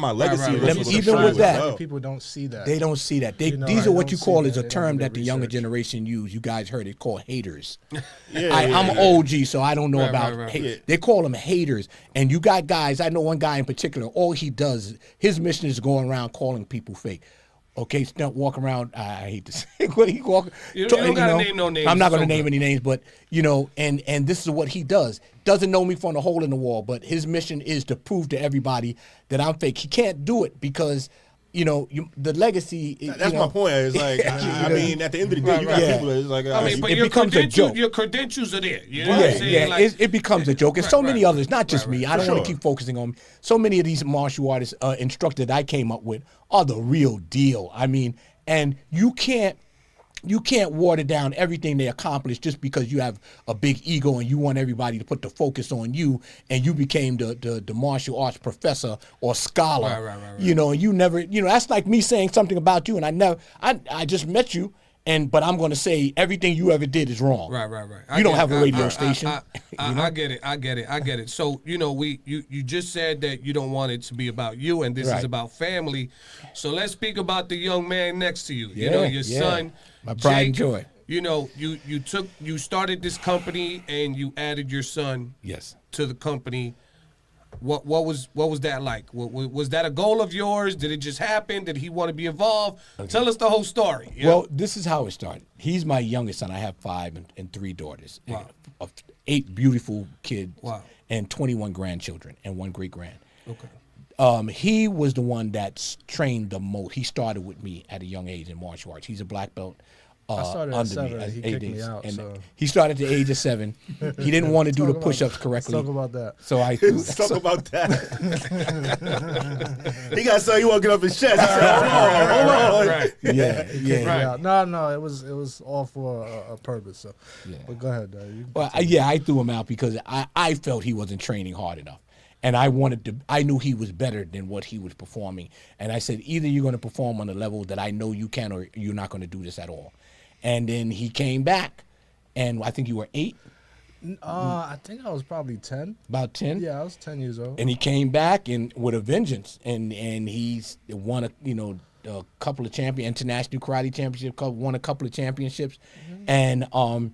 [SPEAKER 3] my legacy.
[SPEAKER 1] right,
[SPEAKER 3] is
[SPEAKER 1] right.
[SPEAKER 3] what's
[SPEAKER 5] Even
[SPEAKER 3] gonna shine
[SPEAKER 5] with that,
[SPEAKER 3] as well.
[SPEAKER 4] people don't see that.
[SPEAKER 5] They don't see that.
[SPEAKER 4] You know,
[SPEAKER 5] These
[SPEAKER 4] I
[SPEAKER 5] are what
[SPEAKER 4] don't
[SPEAKER 5] you
[SPEAKER 4] see
[SPEAKER 5] call
[SPEAKER 4] that.
[SPEAKER 5] is a
[SPEAKER 4] They don't
[SPEAKER 5] term
[SPEAKER 4] do
[SPEAKER 5] that the younger
[SPEAKER 4] research.
[SPEAKER 5] generation use. You guys heard it called haters.
[SPEAKER 3] Yeah,
[SPEAKER 5] I'm OG, so I don't know
[SPEAKER 1] Right,
[SPEAKER 5] about.
[SPEAKER 1] right, right.
[SPEAKER 5] hate.
[SPEAKER 3] Yeah.
[SPEAKER 5] They call them haters, and you got guys. I know one guy in particular. All he does, his mission is going around calling people fake. Okay, so don't walk around. I hate to say what he walk.
[SPEAKER 1] You don't gotta name no names.
[SPEAKER 5] I'm not going to
[SPEAKER 1] So
[SPEAKER 5] name
[SPEAKER 1] good.
[SPEAKER 5] any names, but you know, and this is what he does. Doesn't know me from the hole in the wall, but his mission is to prove to everybody that I'm fake. He can't do it because, you know, the legacy.
[SPEAKER 3] That's my point. It's like I mean, at the end of the day, you got
[SPEAKER 5] right.
[SPEAKER 3] people. It's like
[SPEAKER 1] I mean, but
[SPEAKER 5] it
[SPEAKER 1] your
[SPEAKER 5] becomes a joke.
[SPEAKER 1] credentials are there. You know what I'm
[SPEAKER 5] Yeah,
[SPEAKER 1] saying?
[SPEAKER 5] yeah,
[SPEAKER 1] Like,
[SPEAKER 5] it becomes a joke. And so many others, not just me. I don't want
[SPEAKER 3] sure.
[SPEAKER 5] to keep focusing on so many of these martial artists instructors that I came up with are the real deal. I mean, and you can't water down everything they accomplish just because you have a big ego and you want everybody to put the focus on you and you became the martial arts professor or scholar.
[SPEAKER 1] Right.
[SPEAKER 5] You know, and you never, you know, that's like me saying something about you and I just met you. But I'm going to say everything you ever did is wrong.
[SPEAKER 1] Right.
[SPEAKER 5] You don't have a radio station.
[SPEAKER 1] I get it. So, you know, you just said that you don't want it to be about you, and this
[SPEAKER 5] Right.
[SPEAKER 1] is about family. So let's speak about the young man next to you. You know, your son,
[SPEAKER 5] My pride and
[SPEAKER 1] Jake.
[SPEAKER 5] joy.
[SPEAKER 1] You know, you started this company and you added your son
[SPEAKER 5] Yes.
[SPEAKER 1] to the company. What was that like? Was that a goal of yours? Did it just happen? Did he want to be involved? Tell us the whole story. you know?
[SPEAKER 5] Well, this is how it started. He's my youngest son. I have 5 and 3 daughters.
[SPEAKER 1] Wow.
[SPEAKER 5] 8 beautiful kids.
[SPEAKER 1] Wow.
[SPEAKER 5] And 21 grandchildren and 1 great grand.
[SPEAKER 1] Okay.
[SPEAKER 5] He was the one that trained the most. He started with me at a young age in martial arts. He's a black belt.
[SPEAKER 4] I started at
[SPEAKER 5] under
[SPEAKER 4] 7.
[SPEAKER 5] me.
[SPEAKER 4] He kicked me out. So.
[SPEAKER 5] He started at the age of 7. He didn't want to do the push-ups correctly.
[SPEAKER 4] Let's talk about that.
[SPEAKER 5] So I
[SPEAKER 3] Let's talk about that. He got so he won't get up his chest. He said, hold on.
[SPEAKER 1] Right.
[SPEAKER 5] yeah.
[SPEAKER 4] Yeah. No, it was all for a purpose. So, but go ahead.
[SPEAKER 5] Well, I threw him out because I felt he wasn't training hard enough. And I knew he was better than what he was performing. And I said, either you're going to perform on the level that I know you can, or you're not going to do this at all. And then he came back, and I think you were 8?
[SPEAKER 4] I think I was probably 10.
[SPEAKER 5] About 10?
[SPEAKER 4] Yeah, I was 10 years old.
[SPEAKER 5] And he came back and with a vengeance, and he's won a couple of international karate championship, won a couple of championships, and went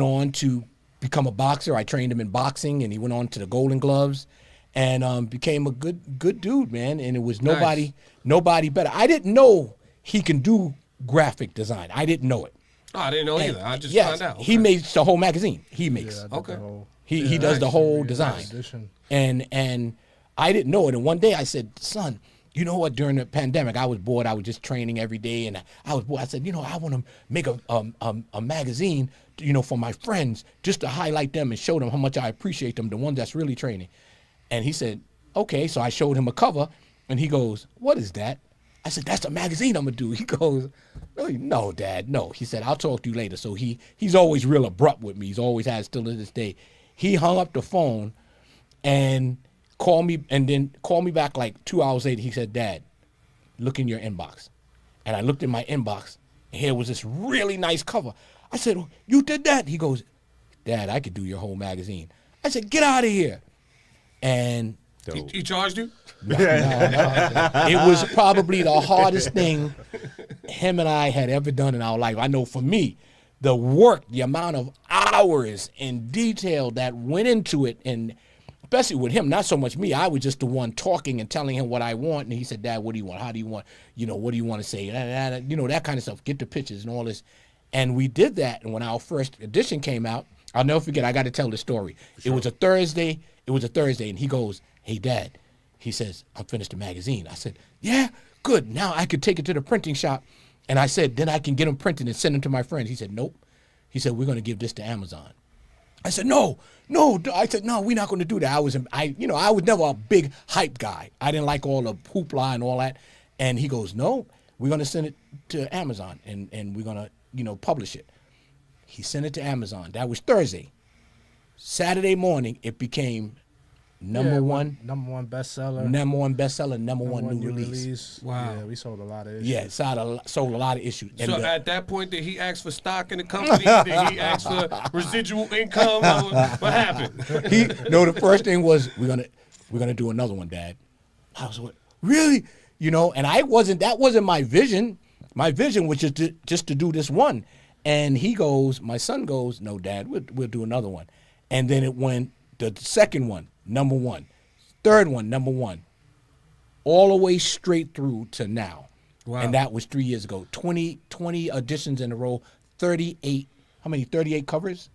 [SPEAKER 5] on to become a boxer. I trained him in boxing, and he went on to the Golden Gloves, and became a good dude, man. And it was nobody better. I didn't know he can do graphic design. I didn't know it.
[SPEAKER 1] Oh, I didn't know either. I just
[SPEAKER 5] Yes,
[SPEAKER 1] found out.
[SPEAKER 5] he makes the whole magazine. He makes.
[SPEAKER 4] Yeah, I did
[SPEAKER 1] Okay.
[SPEAKER 4] the whole-
[SPEAKER 5] He does the whole design.
[SPEAKER 4] edition.
[SPEAKER 5] And I didn't know it. And one day I said, son, you know what? During the pandemic, I was bored. I was just training every day, and I was bored. I said, I want to make a magazine, for my friends, just to highlight them and show them how much I appreciate them, the ones that's really training. And he said, okay. So I showed him a cover, and he goes, what is that? I said, that's a magazine I'm gonna do. He goes, no, Dad, no. He said, I'll talk to you later. So he's always real abrupt with me. He's always has still to this day. He hung up the phone and called me back like 2 hours later. He said, Dad, look in your inbox. And I looked in my inbox, and here was this really nice cover. I said, you did that? He goes, Dad, I could do your whole magazine. I said, get out of here. And
[SPEAKER 1] He charged you?
[SPEAKER 5] no. It was probably the hardest thing him and I had ever done in our life. I know for me, the work, the amount of hours and detail that went into it, and especially with him, not so much me. I was just the one talking and telling him what I want, and he said, Dad, what do you want? How do you want? What do you want to say? That kind of stuff. Get the pictures and all this. And we did that, and when our first edition came out, I'll never forget, I got to tell the story. Sure. It was a Thursday, and he goes, hey, Dad, he says, I'm finished the magazine. I said, yeah, good. Now I could take it to the printing shop. And I said, then I can get them printed and send them to my friends. He said, nope. He said, we're going to give this to Amazon. I said, no. I said, no, we're not going to do that. I was never a big hype guy. I didn't like all the hoopla and all that. And he goes, no, we're going to send it to Amazon and we're going to, publish it. He sent it to Amazon. That was Thursday. Saturday morning, it became number one
[SPEAKER 4] bestseller.
[SPEAKER 5] Number one bestseller, number one new release.
[SPEAKER 1] Wow.
[SPEAKER 4] Yeah, we sold a lot of issues.
[SPEAKER 5] Yeah, sold a lot of issues.
[SPEAKER 1] So at that point, did he ask for stock in the company? Did he ask for residual income? What happened?
[SPEAKER 5] The first thing was we're gonna do another one, Dad. I was like, really? And that wasn't my vision. My vision was just to do this one. And my son goes, no, Dad, we'll do another one. And then it went the second one, number one, third one, number one, all the way straight through to now. Wow. And that was 3 years ago. 20 editions in a row, 38. How many? 38 covers?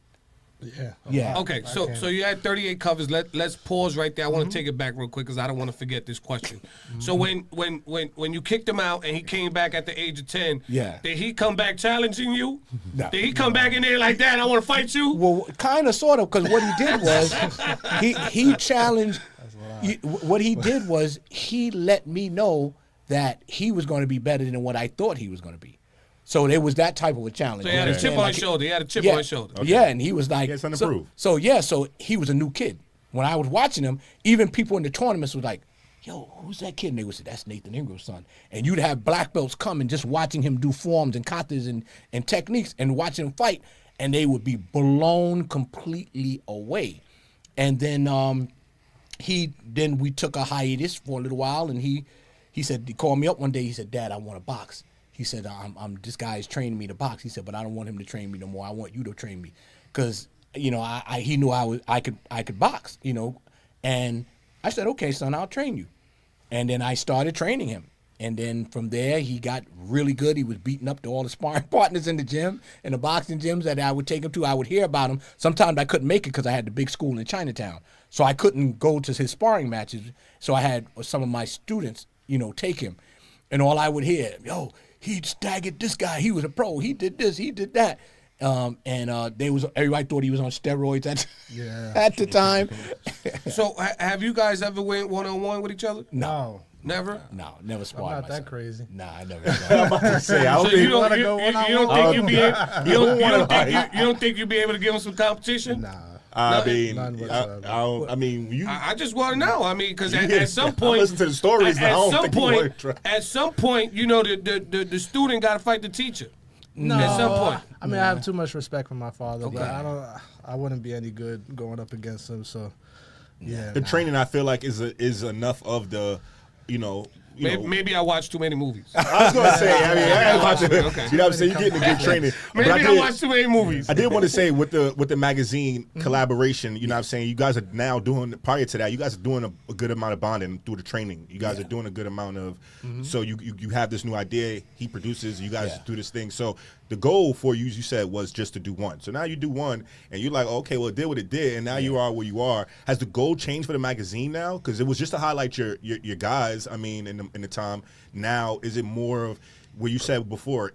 [SPEAKER 4] Yeah.
[SPEAKER 5] Yeah.
[SPEAKER 1] Okay, so you had 38 covers. Let's pause right there. I want to take it back real quick because I don't want to forget this question. So when you kicked him out and he came back at the age of 10,
[SPEAKER 5] yeah,
[SPEAKER 1] did he come back challenging you?
[SPEAKER 5] No.
[SPEAKER 1] Did he come back in there like that? I want to fight you.
[SPEAKER 5] Well, kind of, sort of, because what he did was he challenged. What he did was he let me know that he was going to be better than what I thought he was going to be. So it was that type of a challenge.
[SPEAKER 1] So he had a chip on his shoulder. He had a chip on his shoulder.
[SPEAKER 5] Okay. Yeah, and he was like,
[SPEAKER 3] he had something to prove.
[SPEAKER 5] So he was a new kid. When I was watching him, even people in the tournaments was like, yo, who's that kid? And they would say, that's Nathan Ingram's son. And you'd have black belts come and just watching him do forms and katas and techniques and watching him fight, and they would be blown completely away. And then we took a hiatus for a little while, and he called me up one day. He said, Dad, I want to box. He said, this guy is training me to box. He said, but I don't want him to train me no more. I want you to train me. Because, he knew I could box, And I said, okay, son, I'll train you. And then I started training him. And then from there, he got really good. He was beating up to all the sparring partners in the gym, in the boxing gyms that I would take him to. I would hear about him. Sometimes I couldn't make it because I had the big school in Chinatown. So I couldn't go to his sparring matches. So I had some of my students, take him. And all I would hear, yo, he staggered this guy. He was a pro. He did this. He did that. Everybody thought he was on steroids at the time.
[SPEAKER 1] So have you guys ever went one-on-one with each other?
[SPEAKER 4] No.
[SPEAKER 1] Never?
[SPEAKER 5] No, never
[SPEAKER 4] I'm
[SPEAKER 5] sparred
[SPEAKER 4] not
[SPEAKER 5] myself.
[SPEAKER 4] that crazy.
[SPEAKER 5] Nah, I never.
[SPEAKER 3] I'm about to say, I don't
[SPEAKER 1] So
[SPEAKER 3] think
[SPEAKER 1] you don't,
[SPEAKER 4] wanna
[SPEAKER 1] you,
[SPEAKER 4] go
[SPEAKER 1] you, you
[SPEAKER 4] one-on-one?
[SPEAKER 1] don't think you be able, you don't
[SPEAKER 3] like-
[SPEAKER 1] think you'd be able to give him some competition?
[SPEAKER 4] Nah.
[SPEAKER 3] I mean,
[SPEAKER 4] None whatsoever.
[SPEAKER 3] I mean, you.
[SPEAKER 1] I just want to know. I mean, because
[SPEAKER 3] Yeah,
[SPEAKER 1] at some
[SPEAKER 3] I
[SPEAKER 1] point,
[SPEAKER 3] listen to the stories, but I don't think you wanna try.
[SPEAKER 1] at some point, the student got to fight the teacher.
[SPEAKER 4] No.
[SPEAKER 1] At some point.
[SPEAKER 4] I mean, I have too much respect for my father, but I wouldn't be any good going up against him. So, yeah.
[SPEAKER 3] The training, I feel like, is enough of the,
[SPEAKER 1] Maybe I watched too many movies.
[SPEAKER 3] I was gonna say, I mean, I ain't about to,
[SPEAKER 1] Okay.
[SPEAKER 3] you know what I'm saying? You're getting a good training. But
[SPEAKER 1] Maybe I
[SPEAKER 3] did-
[SPEAKER 1] watched too many movies.
[SPEAKER 3] I did want to say with the magazine collaboration, you know what I'm saying, you guys are now doing, prior to that, you guys are doing a good amount of bonding through the training. You guys are doing a good amount of, so you have this new idea, he produces, you guys do this thing. So the goal for you said, was just to do one. So now you do one, and you're like, okay, well, it did what it did, and now you are where you are. Has the goal changed for the magazine now? Because it was just to highlight your guys, I mean, in the time. Now, is it more of where you said before,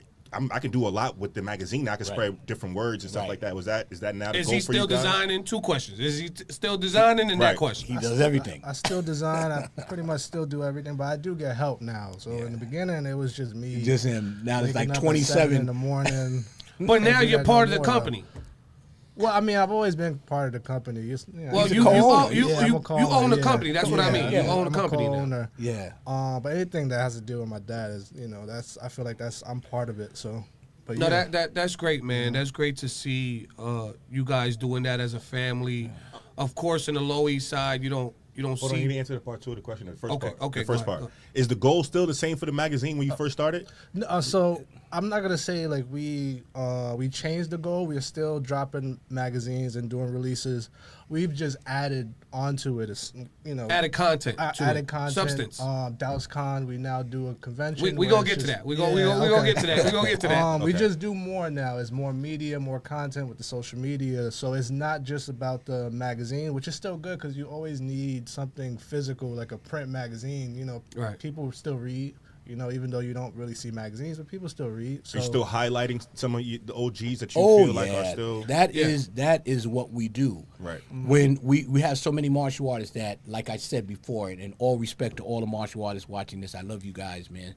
[SPEAKER 3] I can do a lot with the magazine. I can spread different words and stuff like that. Is that now the
[SPEAKER 1] Is
[SPEAKER 3] goal
[SPEAKER 1] he
[SPEAKER 3] for you
[SPEAKER 1] still
[SPEAKER 3] guys?
[SPEAKER 1] designing? Two questions. Is he still designing in that
[SPEAKER 3] Right.
[SPEAKER 1] question?
[SPEAKER 5] He does everything.
[SPEAKER 4] I still design. I pretty much still do everything, but I do get help now. So in the beginning, it was just me.
[SPEAKER 5] Just him. Now it's
[SPEAKER 4] waking
[SPEAKER 5] like
[SPEAKER 4] up at 7 in
[SPEAKER 5] 27.
[SPEAKER 4] the morning.
[SPEAKER 1] But now
[SPEAKER 4] Can't do
[SPEAKER 1] you're
[SPEAKER 4] that
[SPEAKER 1] part
[SPEAKER 4] no
[SPEAKER 1] of the
[SPEAKER 4] more,
[SPEAKER 1] company.
[SPEAKER 4] Well, I mean, I've always been part of the company.
[SPEAKER 1] Well,
[SPEAKER 4] he's a
[SPEAKER 1] you
[SPEAKER 4] co-owner.
[SPEAKER 1] own- you
[SPEAKER 4] Yeah, I'm a
[SPEAKER 1] you
[SPEAKER 4] co-owner,
[SPEAKER 1] own the
[SPEAKER 4] yeah.
[SPEAKER 1] company. That's what I mean. You own the
[SPEAKER 4] I'm a
[SPEAKER 1] company now.
[SPEAKER 4] co-owner.
[SPEAKER 5] Yeah.
[SPEAKER 4] But anything that has to do with my dad is, I feel like I'm part of it. So, but
[SPEAKER 1] No,
[SPEAKER 4] yeah.
[SPEAKER 1] that's great, man. That's great to see you guys doing that as a family. Of course, in the Lower East Side, you don't
[SPEAKER 3] Hold on, you
[SPEAKER 1] see.
[SPEAKER 3] didn't answer the part two of the question. The first part.
[SPEAKER 1] okay,
[SPEAKER 3] The first
[SPEAKER 1] go ahead,
[SPEAKER 3] part. Is the goal still the same for the magazine when you first started?
[SPEAKER 4] No, so I'm not gonna say like we changed the goal. We're still dropping magazines and doing releases. We've just added onto it,
[SPEAKER 1] Added content. to
[SPEAKER 4] added
[SPEAKER 1] it.
[SPEAKER 4] content.
[SPEAKER 1] Substance.
[SPEAKER 4] DaosCon, we now do a convention.
[SPEAKER 1] We
[SPEAKER 4] where
[SPEAKER 1] gonna
[SPEAKER 4] it's
[SPEAKER 1] get to
[SPEAKER 4] just-
[SPEAKER 1] that. We gonna get to that. We gonna get to that.
[SPEAKER 4] We
[SPEAKER 3] Okay.
[SPEAKER 4] just do more now. It's more media, more content with the social media. So it's not just about the magazine, which is still good because you always need something physical like a print magazine.
[SPEAKER 1] Right.
[SPEAKER 4] People still read. Even though you don't really see magazines, but people still read. So
[SPEAKER 3] Are you still highlighting some of the OGs that you
[SPEAKER 5] Oh
[SPEAKER 3] feel like are
[SPEAKER 5] yeah,
[SPEAKER 3] still
[SPEAKER 5] that is what we do.
[SPEAKER 3] Right.
[SPEAKER 5] When we have so many martial artists that, like I said before, and in all respect to all the martial artists watching this, I love you guys, man.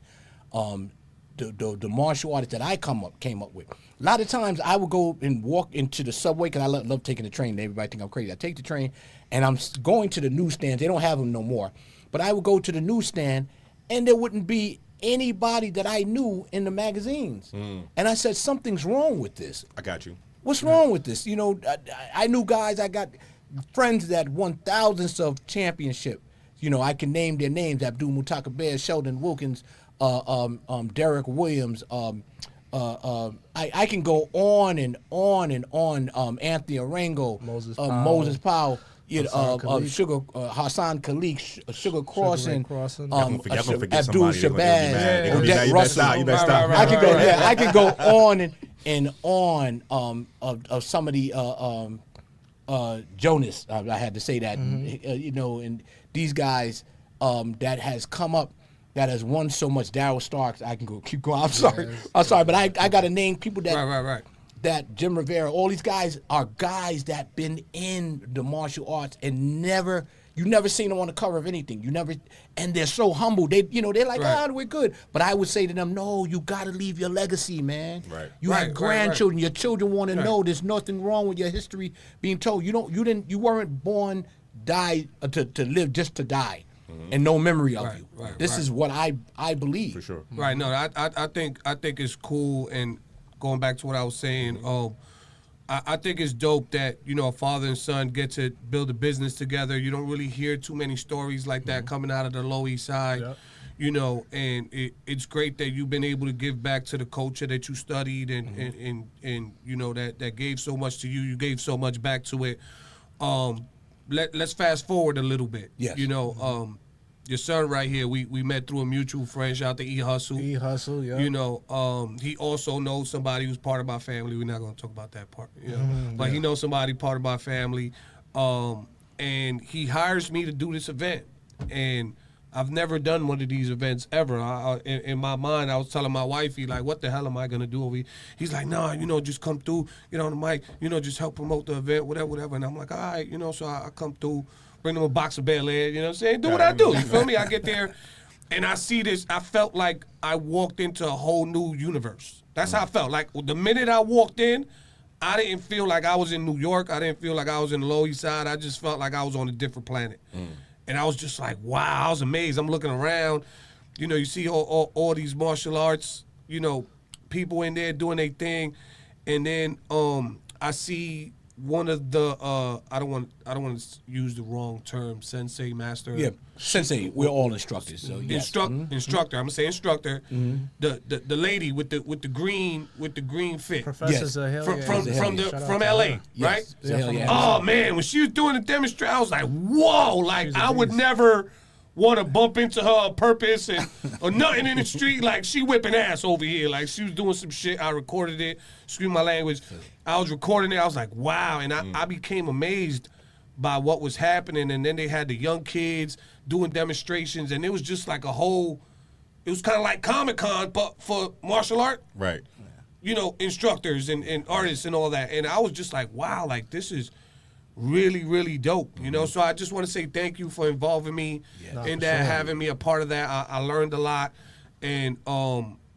[SPEAKER 5] The martial artists that I came up with. A lot of times I would go and walk into the subway because I love taking the train. Everybody think I'm crazy. I take the train and I'm going to the newsstands. They don't have them no more, but I would go to the newsstand and there wouldn't be anybody that I knew in the magazines. And I said, something's wrong with this.
[SPEAKER 3] I got you.
[SPEAKER 5] What's wrong with this? I knew guys, I got friends that won thousands of championships. I can name their names: Abdul Mutaka Bear, Sheldon Wilkins, Derek Williams. I can go on and on and on. Anthony Arango,
[SPEAKER 4] Moses Powell.
[SPEAKER 5] Moses Powell,
[SPEAKER 4] Hassan Khalik.
[SPEAKER 5] Hassan Khalik, Sugar Crossing,
[SPEAKER 4] Crossing.
[SPEAKER 3] Y'all gonna forget
[SPEAKER 5] Abdul
[SPEAKER 3] somebody. They're gonna get me mad.
[SPEAKER 5] Shabazz,
[SPEAKER 3] They're gonna be
[SPEAKER 5] Odette
[SPEAKER 3] mad. You better
[SPEAKER 5] Russell.
[SPEAKER 3] stop. You better stop.
[SPEAKER 1] Right,
[SPEAKER 5] I could go.
[SPEAKER 1] right.
[SPEAKER 5] Yeah, I could go on and on of some of the Jonas. I had to say that. And these guys that has come up, that has won so much. Daryl Starks. I can keep going. I'm sorry. I'm sorry, but I got to name people that.
[SPEAKER 1] Right.
[SPEAKER 5] That Jim Rivera, all these guys are guys that been in the martial arts and you never seen them on the cover of anything. And they're so humble. They're like,
[SPEAKER 1] Right.
[SPEAKER 5] we're good. But I would say to them, no, you got to leave your legacy, man.
[SPEAKER 3] Right.
[SPEAKER 5] You
[SPEAKER 1] Right,
[SPEAKER 5] have
[SPEAKER 1] right,
[SPEAKER 5] grandchildren. Your children want to
[SPEAKER 1] Right.
[SPEAKER 5] know there's nothing wrong with your history being told. You weren't born, to live just to die, and no memory of
[SPEAKER 1] Right,
[SPEAKER 5] you.
[SPEAKER 1] right,
[SPEAKER 5] This
[SPEAKER 1] right.
[SPEAKER 5] is what I believe.
[SPEAKER 3] For sure.
[SPEAKER 1] Right. No, I think it's cool. And going back to what I was saying, I think it's dope that a father and son get to build a business together. You don't really hear too many stories like that coming out of the Lower East Side.
[SPEAKER 4] Yep.
[SPEAKER 1] And it's great that you've been able to give back to the culture that you studied and that gave so much to you. You gave so much back to it. Let's fast forward a little bit.
[SPEAKER 5] Yes.
[SPEAKER 1] your son right here, we met through a mutual friend. Shout out to E Hustle.
[SPEAKER 4] E Hustle, yeah.
[SPEAKER 1] You know, he also knows somebody who's part of my family. We're not gonna talk about that part, you know. But he knows somebody part of my family, and he hires me to do this event. And I've never done one of these events ever. In my mind, I was telling my wifey, like, what the hell am I gonna do over here? He's like, nah, you know, just come through, get on the mic, you know, just help promote the event, whatever. And I'm like, all right, you know, so I come through. Bring them a box of Bel Air, you know what I'm saying? Do what I do, you feel me? I get there, and I see this. I felt like I walked into a whole new universe. That's how I felt. Like, the minute I walked in, I didn't feel like I was in New York. I didn't feel like I was in the Lower East Side. I just felt like I was on a different planet. And I was just like, wow, I was amazed. I'm looking around. You know, you see all these martial arts, you know, people in there doing their thing. And then I see one of the I don't want to use the wrong term, sensei, master.
[SPEAKER 5] Yeah, sensei. We're all instructors, so yes.
[SPEAKER 1] Instructor. I'm gonna say instructor. The lady with the green fit.
[SPEAKER 4] Professor
[SPEAKER 5] Yes.
[SPEAKER 4] Zahel,
[SPEAKER 1] From LA, right?
[SPEAKER 5] Zahel, yeah.
[SPEAKER 1] Oh man, when she was doing the demonstration, I was like, whoa! Like I would never want to bump into her on purpose or nothing in the street. Like she whipping ass over here. Like she was doing some shit. I recorded it. Excuse my language. I was recording it. I was like, wow, and I became amazed by what was happening. And then they had the young kids doing demonstrations, and it was just like a whole. It was kind of like Comic-Con, but for martial art.
[SPEAKER 3] Right.
[SPEAKER 1] You know, instructors and artists and all that. And I was just like, wow, like this is really, really dope, you know? So I just want to say thank you for involving me in that, having me a part of that. I learned a lot. And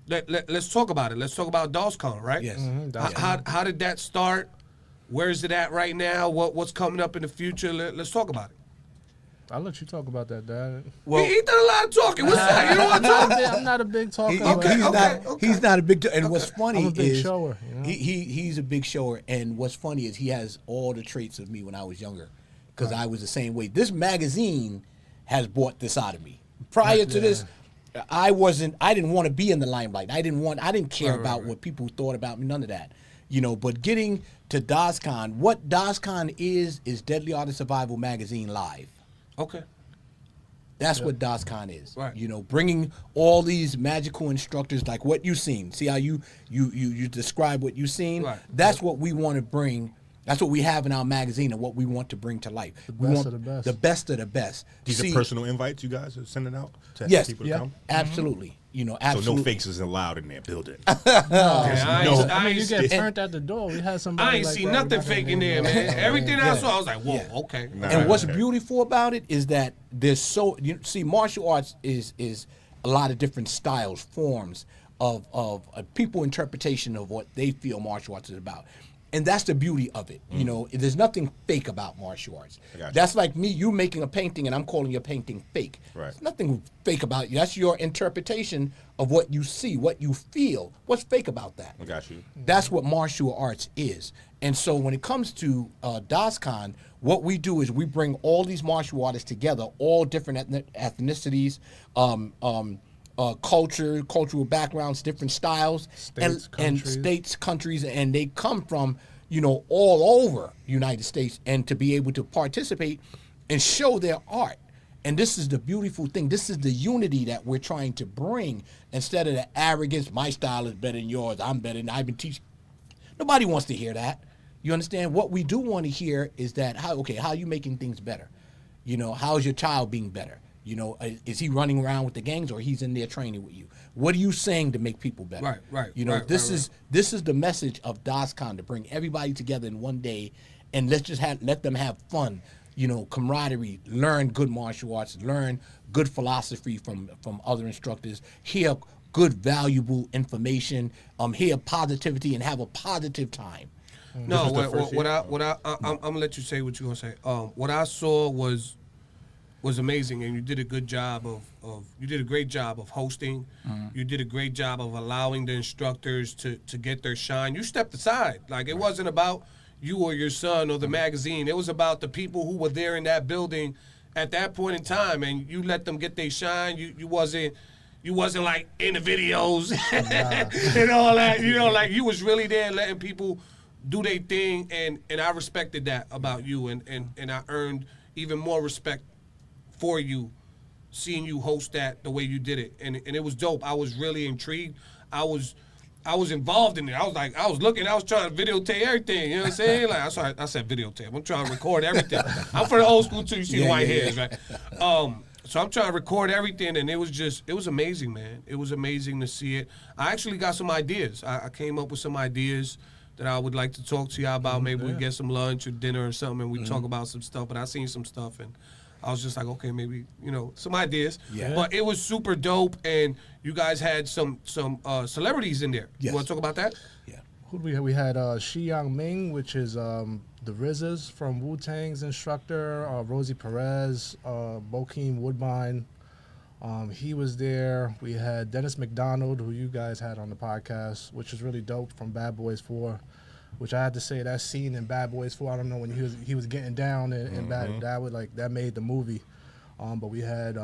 [SPEAKER 1] let's talk about it. Let's talk about DOSCON, right?
[SPEAKER 5] Yes.
[SPEAKER 1] How did that start? Where is it at right now? What's coming up in the future? Let's talk about it.
[SPEAKER 4] I'll let you talk about that, Dad.
[SPEAKER 1] Well, he done a lot of talking. What's that? You know what I'm talking?
[SPEAKER 4] I'm not a big talker.
[SPEAKER 5] He's not a big. And what's funny
[SPEAKER 4] I'm a big
[SPEAKER 5] is
[SPEAKER 4] shower, you know?
[SPEAKER 5] he's a big shower. And what's funny is he has all the traits of me when I was younger, because I was the same way. This magazine has brought this out of me. Prior to this, I didn't want to be in the limelight. I didn't care about what people thought about me. None of that. You know, but getting to DOSCON, what DOSCON is Deadly Art of Survival Magazine Live.
[SPEAKER 1] Okay.
[SPEAKER 5] That's what DOSCON is.
[SPEAKER 1] Right.
[SPEAKER 5] You know, bringing all these magical instructors like what you've seen. See how you describe what you've seen?
[SPEAKER 1] Right.
[SPEAKER 5] That's what we want to bring. That's what we have in our magazine and what we want to bring to life.
[SPEAKER 4] The
[SPEAKER 5] We
[SPEAKER 4] best
[SPEAKER 5] want
[SPEAKER 4] of the best.
[SPEAKER 5] The best of the best.
[SPEAKER 3] These
[SPEAKER 5] See,
[SPEAKER 3] are personal invites you guys are sending out to
[SPEAKER 5] Yes.
[SPEAKER 3] people to
[SPEAKER 4] Yeah.
[SPEAKER 3] come?
[SPEAKER 5] Absolutely. You know,
[SPEAKER 3] So
[SPEAKER 5] absolutely.
[SPEAKER 3] no fakes is allowed in their building.
[SPEAKER 4] I mean, you get turned at the door. We had somebody
[SPEAKER 1] I ain't
[SPEAKER 4] like
[SPEAKER 1] see
[SPEAKER 4] that.
[SPEAKER 1] nothing
[SPEAKER 4] We got
[SPEAKER 1] fake
[SPEAKER 4] that
[SPEAKER 1] in there,
[SPEAKER 4] name.
[SPEAKER 1] man. Everything I
[SPEAKER 5] Yeah.
[SPEAKER 1] saw, I was like, whoa,
[SPEAKER 5] Yeah.
[SPEAKER 1] okay.
[SPEAKER 5] And what's
[SPEAKER 3] Okay.
[SPEAKER 5] beautiful about it is that there's see, martial arts is a lot of different styles, forms of people interpretation of what they feel martial arts is about. And that's the beauty of it. You know, there's nothing fake about martial arts.
[SPEAKER 3] Gotcha.
[SPEAKER 5] That's like me, you making a painting and I'm calling your painting fake.
[SPEAKER 3] Right.
[SPEAKER 5] There's nothing fake about you. That's your interpretation of what you see, what you feel. What's fake about that?
[SPEAKER 3] I got you.
[SPEAKER 5] That's what martial arts is. And so when it comes to DOSCON, what we do is we bring all these martial artists together, all different ethnicities, cultural backgrounds, different styles, countries, and they come from, you know, all over United States, and to be able to participate and show their art. And this is the beautiful thing. This is the unity that we're trying to bring, instead of the arrogance, my style is better than yours, I'm better than I've been teaching. Nobody wants to hear that. You understand? What we do want to hear is that, how are you making things better? You know, how's your child being better? You know, is he running around with the gangs, or he's in there training with you? What are you saying to make people better?
[SPEAKER 1] Right.
[SPEAKER 5] You know,
[SPEAKER 1] right,
[SPEAKER 5] this
[SPEAKER 1] right,
[SPEAKER 5] is the message of DOSCON, to bring everybody together in one day, and let them have fun. You know, camaraderie, learn good martial arts, learn good philosophy from other instructors, hear good, valuable information, hear positivity, and have a positive time.
[SPEAKER 1] No, I'm gonna let you say what you're gonna say. What I saw was amazing, and you did a good job you did a great job of hosting. You did a great job of allowing the instructors to get their shine. You stepped aside. Like, it wasn't about you or your son or the magazine. It was about the people who were there in that building at that point in time, and you let them get their shine. You wasn't like in the videos and all that. You know, like, you was really there letting people do their thing, and I respected that about you, and I earned even more respect for you seeing you host that the way you did it, and it was dope. I was really intrigued. I was involved in it. I was trying to videotape everything. You know what I'm saying? Like I said videotape. I'm trying to record everything. I'm from the old school too. You see the white hairs, right? So I'm trying to record everything, and it was amazing, man. It was amazing to see it. I actually got some ideas. I came up with some ideas that I would like to talk to y'all about. Maybe we get some lunch or dinner or something, and we talk about some stuff. But I seen some stuff, and I was just like, okay, maybe, some ideas.
[SPEAKER 5] Yeah.
[SPEAKER 1] But it was super dope, and you guys had some celebrities in there.
[SPEAKER 5] Yes.
[SPEAKER 1] You want to talk about that?
[SPEAKER 5] Yeah.
[SPEAKER 4] Who do we have? We had Shi Yang Ming, which is the RZA's from Wu-Tang's instructor, Rosie Perez, Bokeem Woodbine. He was there. We had Dennis McDonald, who you guys had on the podcast, which is really dope, from Bad Boys 4. Which I had to say, that scene in Bad Boys 4, I don't know, when he was getting down in Bad, that made the movie. But we had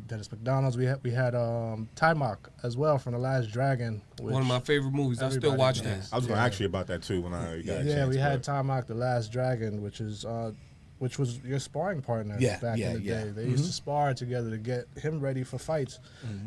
[SPEAKER 4] Dennis McDonald. We had Timok as well from The Last Dragon. Which
[SPEAKER 1] One of my favorite movies. I still watch that.
[SPEAKER 3] I was going to ask you about that too when I got a
[SPEAKER 4] Yeah,
[SPEAKER 3] chance,
[SPEAKER 4] we had
[SPEAKER 3] but-
[SPEAKER 4] Timok, The Last Dragon, which was your sparring partner back in the day. They used to spar together to get him ready for fights,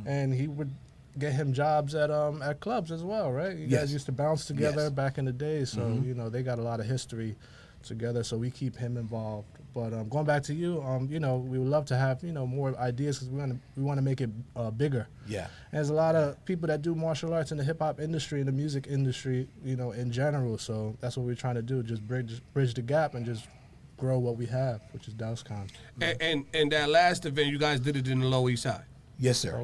[SPEAKER 4] and he would get him jobs at clubs as well, right? You guys used to bounce together back in the day, so they got a lot of history together. So we keep him involved. But going back to you, we would love to have more ideas, because we want to make it bigger.
[SPEAKER 5] Yeah.
[SPEAKER 4] And there's a lot of people that do martial arts in the hip hop industry and the music industry, in general. So that's what we're trying to do, just bridge the gap and just grow what we have, which is DousCon.
[SPEAKER 1] And that last event, you guys did it in the Lower East Side.
[SPEAKER 5] Yes, sir.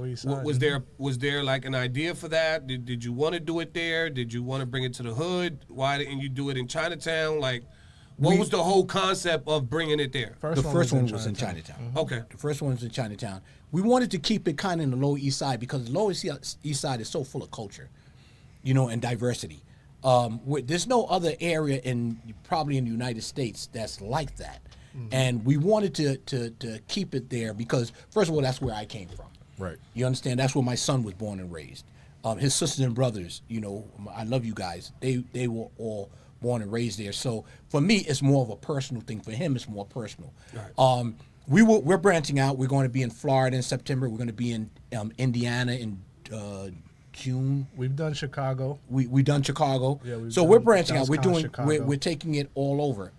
[SPEAKER 1] Was there like an idea for that? Did you want to do it there? Did you want to bring it to the hood? Why didn't you do it in Chinatown? Like, what was the whole concept of bringing it there?
[SPEAKER 5] The first one was in Chinatown.
[SPEAKER 1] Okay.
[SPEAKER 5] The first one was in Chinatown. We wanted to keep it kind of in the Lower East Side, because the Lower East Side is so full of culture, and diversity. There's no other area probably in the United States that's like that. And we wanted to keep it there because, first of all, that's where I came from.
[SPEAKER 3] Right.
[SPEAKER 5] You understand? That's where my son was born and raised. His sisters and brothers, I love you guys. They were all born and raised there. So for me, it's more of a personal thing. For him, it's more personal. Right. We're branching out. We're going to be in Florida in September. We're going to be in Indiana in June.
[SPEAKER 4] We've done Chicago.
[SPEAKER 5] We done Chicago.
[SPEAKER 4] Yeah,
[SPEAKER 5] so we're
[SPEAKER 4] done
[SPEAKER 5] branching out.
[SPEAKER 4] Chicago.
[SPEAKER 5] We're taking it all over,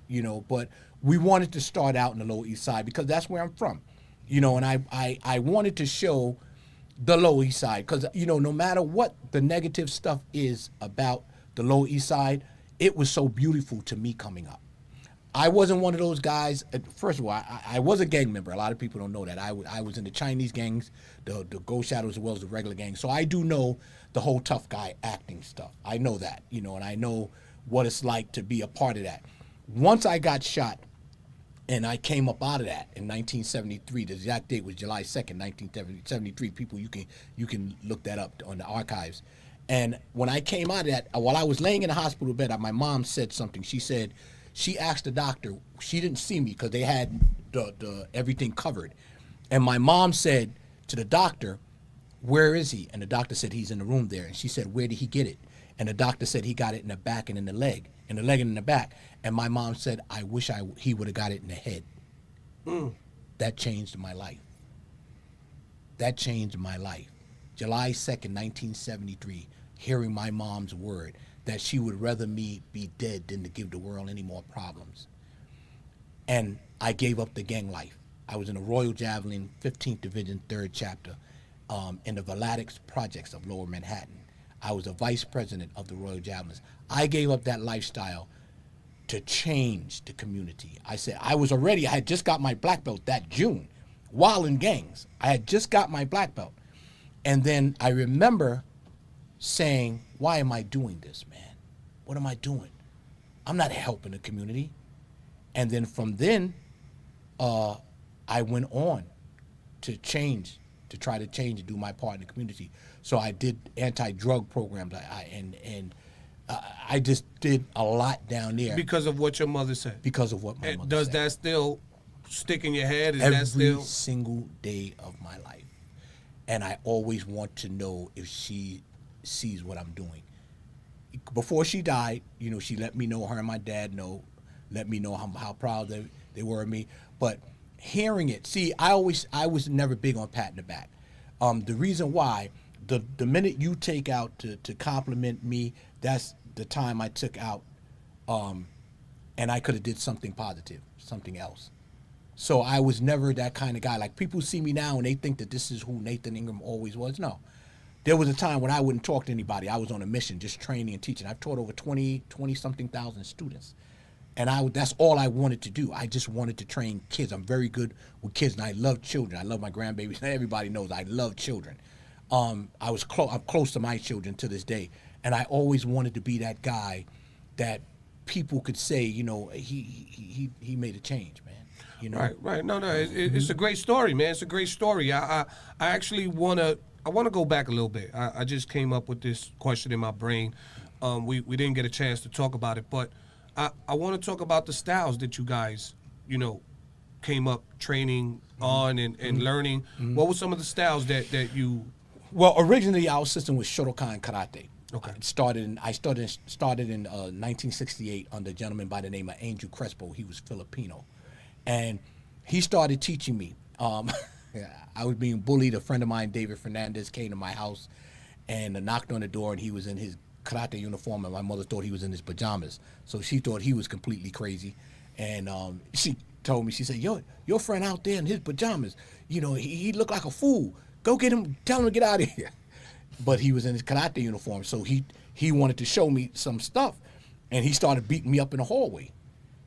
[SPEAKER 5] but we wanted to start out in the Lower East Side because that's where I'm from, and I wanted to show the Lower East Side because, no matter what the negative stuff is about the Lower East Side, it was so beautiful to me coming up. I wasn't one of those guys. First of all, I was a gang member. A lot of people don't know that. I was in the Chinese gangs, the Ghost Shadows, as well as the regular gangs. So I do know the whole tough guy acting stuff. I know that, and I know what it's like to be a part of that. Once I got shot, and I came up out of that in 1973. The exact date was July 2nd, 1973. People, you can look that up on the archives. And when I came out of that, while I was laying in the hospital bed, my mom said something. She said, she asked the doctor. She didn't see me because they had the everything covered. And my mom said to the doctor, "Where is he?" And the doctor said, "He's in the room there." And she said, "Where did he get it?" And the doctor said he got it in the back and in the leg, and in the back. And my mom said, "I wish he would have got it in the head." That changed my life. That changed my life. July 2nd, 1973, hearing my mom's word that she would rather me be dead than to give the world any more problems. And I gave up the gang life. I was in the Royal Javelin, 15th Division, 3rd Chapter, in the Volatics Projects of Lower Manhattan. I was a vice president of the Royal Javelins. I gave up that lifestyle to change the community. I said, I had just got my black belt that June while in gangs. I had just got my black belt. And then I remember saying, why am I doing this, man? What am I doing? I'm not helping the community. And then from then, I went on to change, to try to change and do my part in the community. So I did anti-drug programs, I just did a lot down there.
[SPEAKER 1] Because of what your mother said.
[SPEAKER 5] Because of what my mother
[SPEAKER 1] Does
[SPEAKER 5] said.
[SPEAKER 1] that still stick in your head? Is
[SPEAKER 5] Every
[SPEAKER 1] that still
[SPEAKER 5] single day of my life. And I always want to know if she sees what I'm doing. Before she died, she let me know, her and my dad let me know how proud they were of me. But hearing it. See, I was never big on patting the back. The reason why, the minute you take out to compliment me, that's the time I took out, and I could have did something positive, something else. So I was never that kind of guy. Like, people see me now and they think that this is who Nathan Ingram always was. No. There was a time when I wouldn't talk to anybody. I was on a mission, just training and teaching. I've taught over 20-something thousand students. And that's all I wanted to do. I just wanted to train kids. I'm very good with kids, and I love children. I love my grandbabies. Everybody knows I love children. I'm close to my children to this day. And I always wanted to be that guy that people could say, you know, he made a change, man. You know?
[SPEAKER 1] Right. No, it's a great story, man. It's a great story. I actually want to go back a little bit. I just came up with this question in my brain. We didn't get a chance to talk about it, but I want to talk about the styles that you guys, you know, came up training on and learning. What were some of the styles that you?
[SPEAKER 5] Well, originally our system was Shotokan Karate.
[SPEAKER 1] Okay.
[SPEAKER 5] I started in 1968 under a gentleman by the name of Angel Crespo. He was Filipino, and he started teaching me. I was being bullied. A friend of mine, David Fernandez, came to my house and knocked on the door, and he was in his karate uniform, and my mother thought he was in his pajamas. So she thought he was completely crazy, and she told me, she said, your friend out there in his pajamas, you know, he looked like a fool. Go get him, tell him to get out of here. But he was in his karate uniform, so he wanted to show me some stuff, and he started beating me up in the hallway.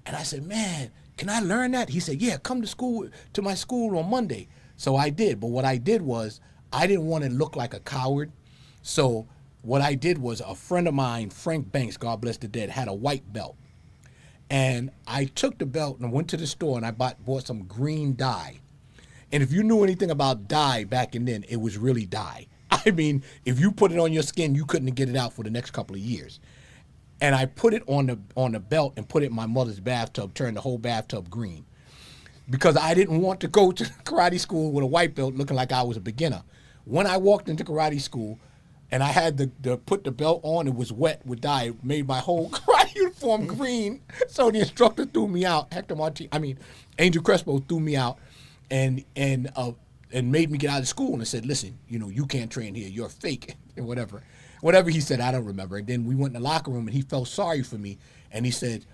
[SPEAKER 5] And I said, man, can I learn that? He said, yeah, come to my school on Monday. So I did, but what I did was, I didn't want to look like a coward, so what I did was, a friend of mine, Frank Banks, God bless the dead, had a white belt. And I took the belt and I went to the store and I bought some green dye. And if you knew anything about dye back in then, it was really dye. I mean, if you put it on your skin, you couldn't get it out for the next couple of years. And I put it on the belt and put it in my mother's bathtub, turned the whole bathtub green. Because I didn't want to go to karate school with a white belt looking like I was a beginner. When I walked into karate school, and I had to put the belt on, it was wet with dye. It made my whole karate uniform green. So the instructor threw me out. Angel Crespo threw me out and made me get out of school and said, listen, you know, you can't train here. You're fake and whatever. Whatever he said, I don't remember. And then we went in the locker room and he felt sorry for me. And he said,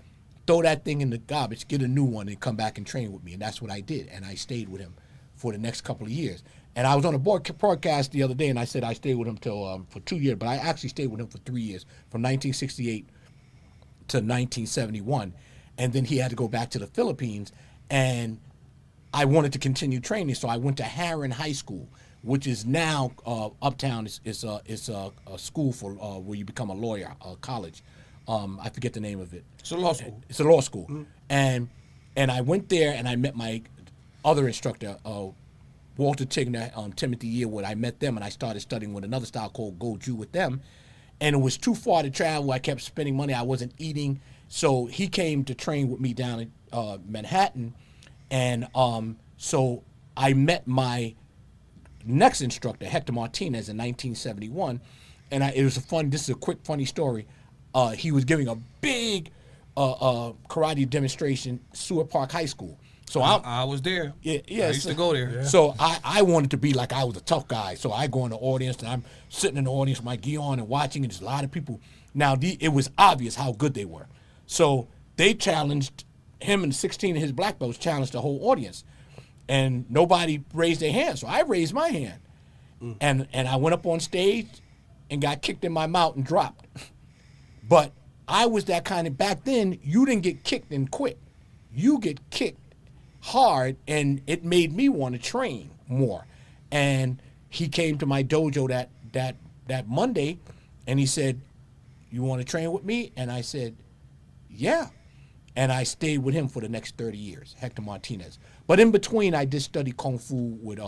[SPEAKER 5] throw that thing in the garbage, get a new one and come back and train with me. And that's what I did. And I stayed with him for the next couple of years. And I was on a broadcast the other day, and I said I stayed with him for 2 years, but I actually stayed with him for 3 years, from 1968 to 1971. And then he had to go back to the Philippines, and I wanted to continue training, so I went to Harran High School, which is now uptown. It's a school for where you become a lawyer, a college. I forget the name of it.
[SPEAKER 1] It's a law school.
[SPEAKER 5] It's a law school, and I went there, and I met my other instructor, Walter Tigner, Timothy Yearwood. I met them and I started studying with another style called Goju with them. And it was too far to travel. I kept spending money. I wasn't eating. So he came to train with me down in Manhattan. And so I met my next instructor, Hector Martinez, in 1971. And this is a quick, funny story. He was giving a big karate demonstration, Seward Park High School. So
[SPEAKER 1] I was there.
[SPEAKER 5] Yeah,
[SPEAKER 1] I used to go there.
[SPEAKER 5] Yeah. So I wanted to be like I was a tough guy. So I go in the audience and I'm sitting in the audience with my gear on and watching, and there's a lot of people. Now it was obvious how good they were. So they challenged him, and 16 of his black belts challenged the whole audience, and nobody raised their hand. So I raised my hand, and I went up on stage and got kicked in my mouth and dropped. But I was that kind of, back then you didn't get kicked and quit. You get kicked hard, and it made me want to train more. And he came to my dojo that Monday, and he said, you want to train with me? And I said, yeah. And I stayed with him for the next 30 years, Hector Martinez. But in between, I did study Kung Fu with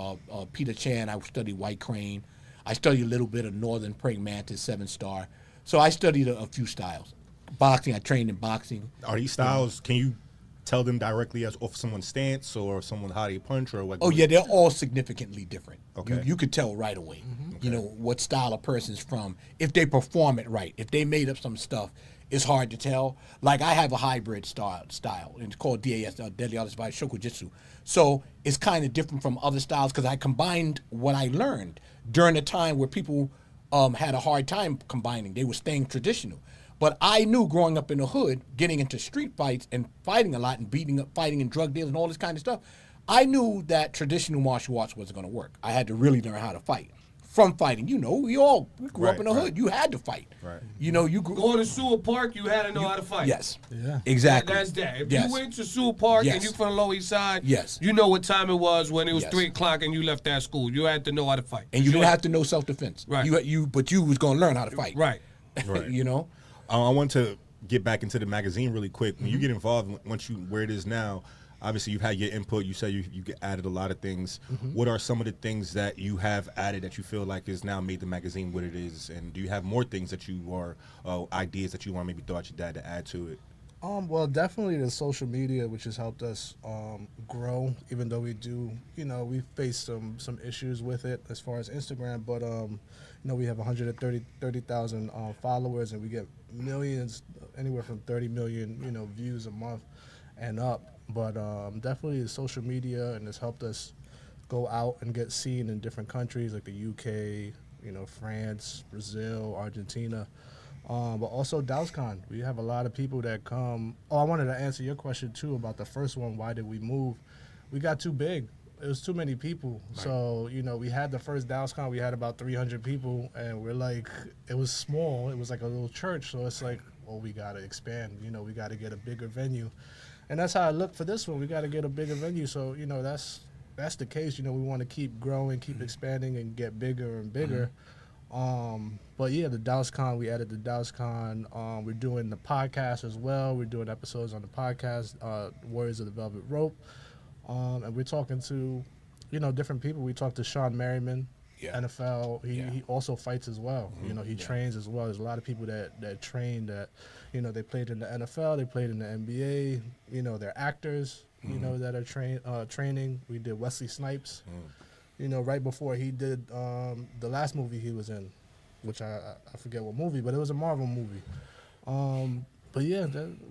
[SPEAKER 5] Peter Chan. I studied White Crane. I studied a little bit of Northern Praying Mantis, 7-star. So I studied a few styles. Boxing, I trained in boxing.
[SPEAKER 3] Are these styles, can you tell them directly as off someone's stance or someone how they punch or what?
[SPEAKER 5] Oh yeah, they're all significantly different.
[SPEAKER 3] Okay.
[SPEAKER 5] You could tell right away. You know what style a person's from if they perform it right. If they made up some stuff, it's hard to tell. Like I have a hybrid style, and it's called DAS, Deadly Artist by Shokujutsu. So it's kind of different from other styles because I combined what I learned during a time where people had a hard time combining. They were staying traditional. But I knew growing up in the hood, getting into street fights and fighting a lot and beating up, fighting and drug deals and all this kind of stuff, I knew that traditional martial arts wasn't going to work. I had to really learn how to fight. From fighting, we grew up in the hood. You had to fight.
[SPEAKER 3] Right.
[SPEAKER 5] You grew
[SPEAKER 1] Going to Seward Park, you had to know how to fight.
[SPEAKER 5] Yes.
[SPEAKER 4] Yeah.
[SPEAKER 5] Exactly.
[SPEAKER 1] That's that. If
[SPEAKER 5] Yes.
[SPEAKER 1] you went to Seward Park
[SPEAKER 5] Yes.
[SPEAKER 1] and you from the Lower East Side,
[SPEAKER 5] Yes.
[SPEAKER 1] you know what time it was when it was
[SPEAKER 5] Yes.
[SPEAKER 1] 3 o'clock and you left that school. You had to know how to fight.
[SPEAKER 5] And you didn't have to know self-defense.
[SPEAKER 1] Right.
[SPEAKER 5] But you was going to learn how to fight.
[SPEAKER 1] Right.
[SPEAKER 3] Right.
[SPEAKER 5] I
[SPEAKER 3] I want to get back into the magazine really quick. When you get involved, once you where it is now, obviously you've had your input. You said you added a lot of things. What are some of the things that you have added that you feel like has now made the magazine what it is? And do you have more things that you are ideas that you want maybe throw out your dad to add to it?
[SPEAKER 4] Well, definitely the social media, which has helped us grow, even though we do, we face some issues with it as far as Instagram, but, we have 130,000 followers and we get millions, anywhere from 30 million, views a month and up. But definitely the social media, and it's helped us go out and get seen in different countries like the UK, France, Brazil, Argentina. But also DaosCon. We have a lot of people that come. Oh, I wanted to answer your question too about the first one. Why did we move? We got too big. It was too many people. Right. So, we had the first DaosCon. We had about 300 people, and we're like, it was small. It was like a little church. So it's like, well, we got to expand. We got to get a bigger venue. And that's how I look for this one. We got to get a bigger venue. So, that's the case. We want to keep growing, keep expanding, and get bigger and bigger. But yeah, the DaosCon, we added the DaosCon. We're doing the podcast as well. We're doing episodes on the podcast, Warriors of the Velvet Rope. And we're talking to, different people. We talked to Sean Merriman, NFL. He also fights as well. He trains as well. There's a lot of people that train that, they played in the NFL, they played in the NBA. They're actors, that are training. We did Wesley Snipes. Right before he did the last movie he was in, which I forget what movie, but it was a Marvel movie. But yeah,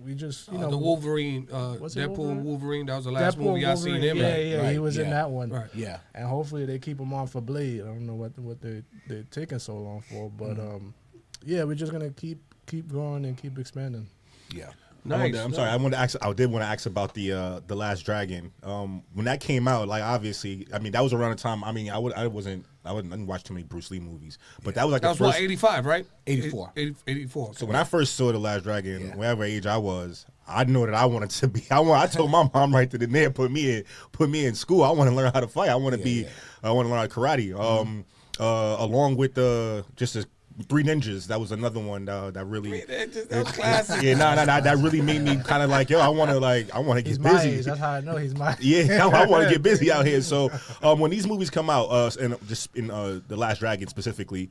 [SPEAKER 4] we just,
[SPEAKER 1] the Wolverine,
[SPEAKER 4] was it
[SPEAKER 1] Deadpool and
[SPEAKER 4] Wolverine?
[SPEAKER 1] Wolverine, that was the last movie I seen him
[SPEAKER 4] yeah,
[SPEAKER 1] in.
[SPEAKER 4] Yeah,
[SPEAKER 5] Right,
[SPEAKER 4] he was in that one.
[SPEAKER 1] Right.
[SPEAKER 5] Yeah.
[SPEAKER 4] And hopefully they keep him on for Blade. I don't know what they're taking so long for, but yeah, we're just gonna keep growing and keep expanding.
[SPEAKER 5] Yeah.
[SPEAKER 1] Nice.
[SPEAKER 3] I'm sorry. I did want to ask about the Last Dragon. When that came out, like obviously, that was around the time. I didn't watch too many Bruce Lee movies, but that was like
[SPEAKER 1] That was
[SPEAKER 3] the first.
[SPEAKER 1] 85, right?
[SPEAKER 5] 84.
[SPEAKER 1] 84.
[SPEAKER 3] So when I first saw the Last Dragon, whatever age I was, I knew that I wanted to be. I told my mom right then and there, put me in school. I want to learn how to fight. I want to be. I want to learn karate. Along with just the Three Ninjas, that was another one that really.
[SPEAKER 1] That was classic.
[SPEAKER 3] Yeah, no, that really made me kind of like, yo, I want to
[SPEAKER 4] He's
[SPEAKER 3] get
[SPEAKER 4] my
[SPEAKER 3] busy.
[SPEAKER 4] age. That's how I know he's my.
[SPEAKER 3] Yeah, I want to get busy out here. So when these movies come out, and just in The Last Dragon specifically,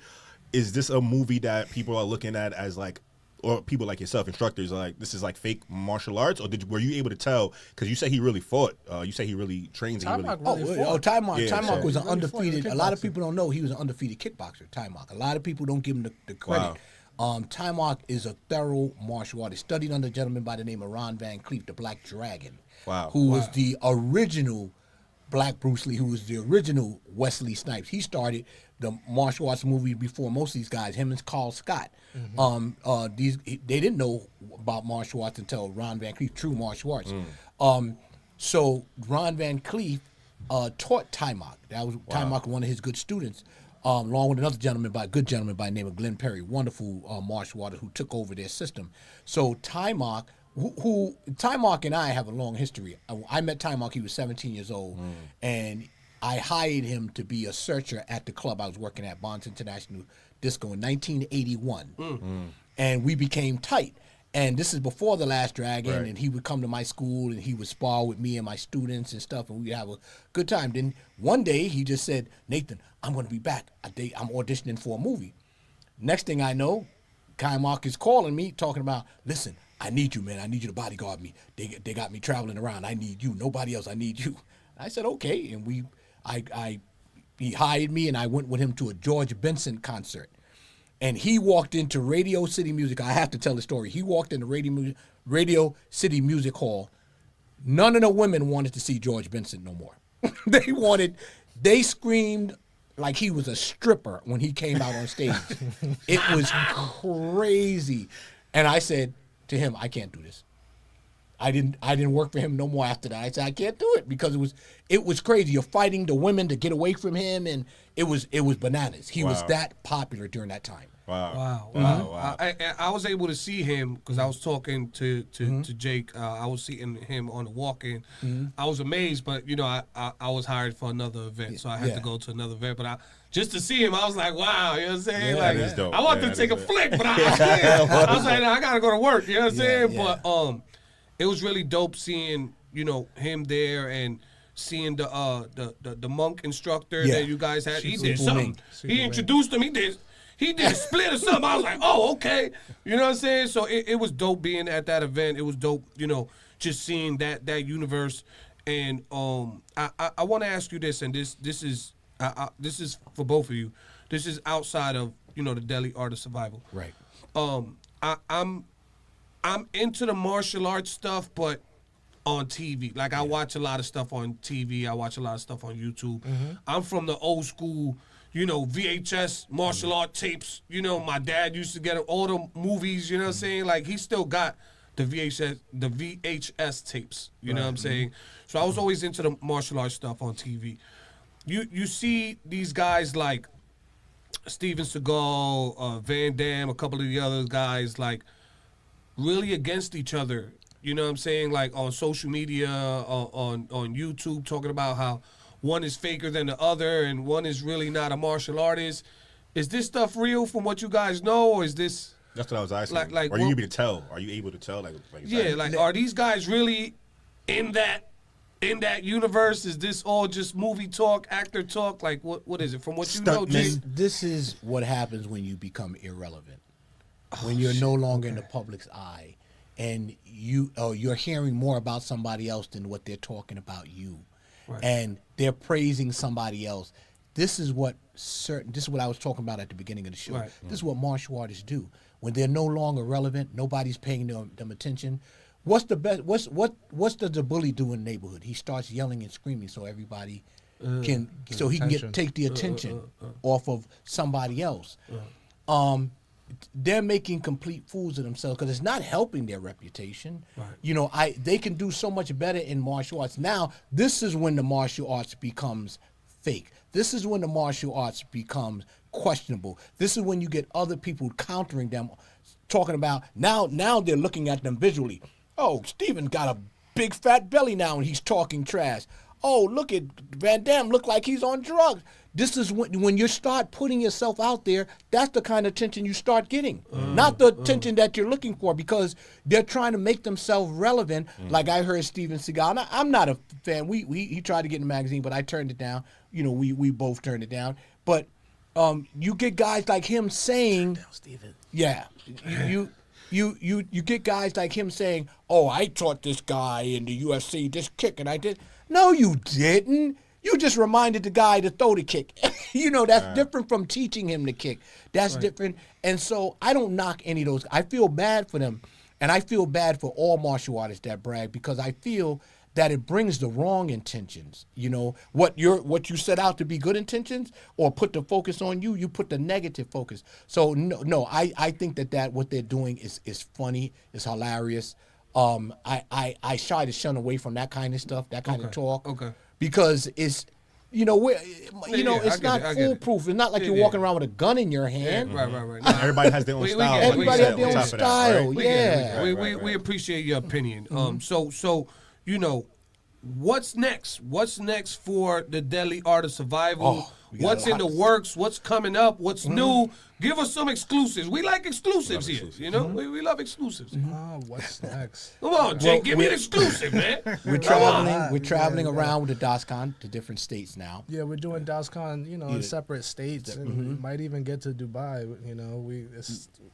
[SPEAKER 3] is this a movie that people are looking at as like, or people like yourself, instructors, are like, this is like fake martial arts? Or were you able to tell? Because you say he really fought. You say he really trains. And he really,
[SPEAKER 5] Timok was an
[SPEAKER 4] Really
[SPEAKER 5] undefeated.
[SPEAKER 4] fought in
[SPEAKER 5] A lot of
[SPEAKER 4] kickboxing.
[SPEAKER 5] people don't know he was an undefeated kickboxer. Timok. A lot of people don't give him the credit. Timok is a thorough martial artist. Studied under a gentleman by the name of Ron Van Cleef, the Black Dragon.
[SPEAKER 3] Wow.
[SPEAKER 5] Who was the original Black Bruce Lee, who was the original Wesley Snipes. He started the martial arts movie before most of these guys, him and Carl Scott. They didn't know about martial arts until Ron Van Cleef, true martial arts. So Ron Van Cleef taught Timok. That was Timok, one of his good students, along with another good gentleman by the name of Glenn Perry, wonderful martial artist who took over their system. So Timok, Timok and I have a long history. I met Timok, he was 17 years old, and I hired him to be a searcher at the club I was working at, Bonds International Disco, in 1981. And we became tight. And this is before The Last Dragon,
[SPEAKER 3] Right.
[SPEAKER 5] and he would come to my school, and he would spar with me and my students and stuff, and we'd have a good time. Then one day, he just said, Nathan, I'm going to be back. I'm auditioning for a movie. Next thing I know, Timok is calling me, talking about, listen, I need you, man. I need you to bodyguard me. They got me traveling around. I need you. Nobody else. I need you. I said, okay. And he hired me, and I went with him to a George Benson concert. And he walked into Radio City Music. I have to tell the story. He walked into Radio City Music Hall. None of the women wanted to see George Benson no more. They screamed like he was a stripper when he came out on stage. It was crazy. And I said to him, I can't do this. I didn't work for him no more after that. I said I can't do it because it was crazy. You're fighting the women to get away from him, and it was bananas. He was that popular during that time.
[SPEAKER 3] Wow.
[SPEAKER 1] Wow. I was able to see him because I was talking to Jake. I was seeing him on the walk-in. I was amazed, but I was hired for another event, so I had to go to another event. But just to see him, I was like, wow, you know what I'm saying?
[SPEAKER 5] Yeah,
[SPEAKER 1] like,
[SPEAKER 3] that is dope.
[SPEAKER 1] I wanted to take a flick, but I can't. I was like, I gotta go to work. You know what I'm saying?
[SPEAKER 5] Yeah.
[SPEAKER 1] But it was really dope seeing him there and seeing the monk instructor that you guys had. He did something. He introduced him. He did a split or something. I was like, oh, okay. You know what I'm saying? So it was dope being at that event. It was dope, just seeing that universe. And I want to ask you this, and this is for both of you. This is outside of the Deadly Art of Survival.
[SPEAKER 5] Right.
[SPEAKER 1] I'm into the martial arts stuff, but on TV. Like I watch a lot of stuff on TV. I watch a lot of stuff on YouTube. I'm from the old school, VHS martial art tapes. My dad used to get all the movies, you know what I'm saying? Like he still got the VHS tapes, you know what I'm saying? So I was always into the martial arts stuff on TV. You see these guys like Steven Seagal, Van Damme, a couple of the other guys like really against each other. You know what I'm saying? Like on social media, on YouTube, talking about how one is faker than the other and one is really not a martial artist. Is this stuff real from what you guys know, or is this?
[SPEAKER 3] That's what I was asking.
[SPEAKER 1] Like
[SPEAKER 3] are you able to tell? Are you able to tell? Like
[SPEAKER 1] yeah, like are these guys really in that universe? Is this all just movie talk, actor talk? Like what is it? From what you know, Jake?
[SPEAKER 5] This is what happens when you become irrelevant. When you're no longer in the public's eye, and you're hearing more about somebody else than what they're talking about you, and they're praising somebody else. This is what I was talking about at the beginning of the show.
[SPEAKER 1] Right.
[SPEAKER 5] This is what martial artists do when they're no longer relevant. Nobody's paying them attention. What's the best? What does the bully do in the neighborhood? He starts yelling and screaming so everybody can he can take the attention off of somebody else. They're making complete fools of themselves because it's not helping their reputation. Right. They can do so much better in martial arts. Now, this is when the martial arts becomes fake. This is when the martial arts becomes questionable. This is when you get other people countering them, talking about now they're looking at them visually. Oh, Steven got a big fat belly now and he's talking trash. Oh, look at Van Damme, look like he's on drugs. This is when you start putting yourself out there, that's the kind of attention you start getting. Not the attention that you're looking for, because they're trying to make themselves relevant. Like I heard Steven Seagal. I'm not a fan. He tried to get in the magazine, but I turned it down. We both turned it down. But you get guys like him saying,
[SPEAKER 4] Steven.
[SPEAKER 5] Yeah. You get guys like him saying, oh, I taught this guy in the UFC this kick and I did. No, you didn't. You just reminded the guy to throw the kick. That's different from teaching him to kick. That's different. And so I don't knock any of those. I feel bad for them. And I feel bad for all martial artists that brag, because I feel that it brings the wrong intentions. What you set out to be good intentions, or put the focus on you put the negative focus. So no, I think that what they're doing is funny, is hilarious. I try to shun away from that kind of stuff, that kind of talk.
[SPEAKER 1] Okay.
[SPEAKER 5] Because it's it's not foolproof. It's not like you're walking around with a gun in your hand.
[SPEAKER 1] Right.
[SPEAKER 3] Everybody has their own style.
[SPEAKER 5] Everybody has their own
[SPEAKER 3] on top of
[SPEAKER 5] style.
[SPEAKER 3] that, right?
[SPEAKER 1] We appreciate your opinion. So what's next? What's next for the Deadly Art of Survival? What's in the works? What's coming up? What's new? Give us some exclusives. We like exclusives here. We love exclusives.
[SPEAKER 4] What's next?
[SPEAKER 1] Come on, Jake, give me an exclusive, man.
[SPEAKER 5] We're traveling around with the DOSCON to different states now.
[SPEAKER 4] Yeah, we're doing DOSCON, in separate states, and we might even get to Dubai.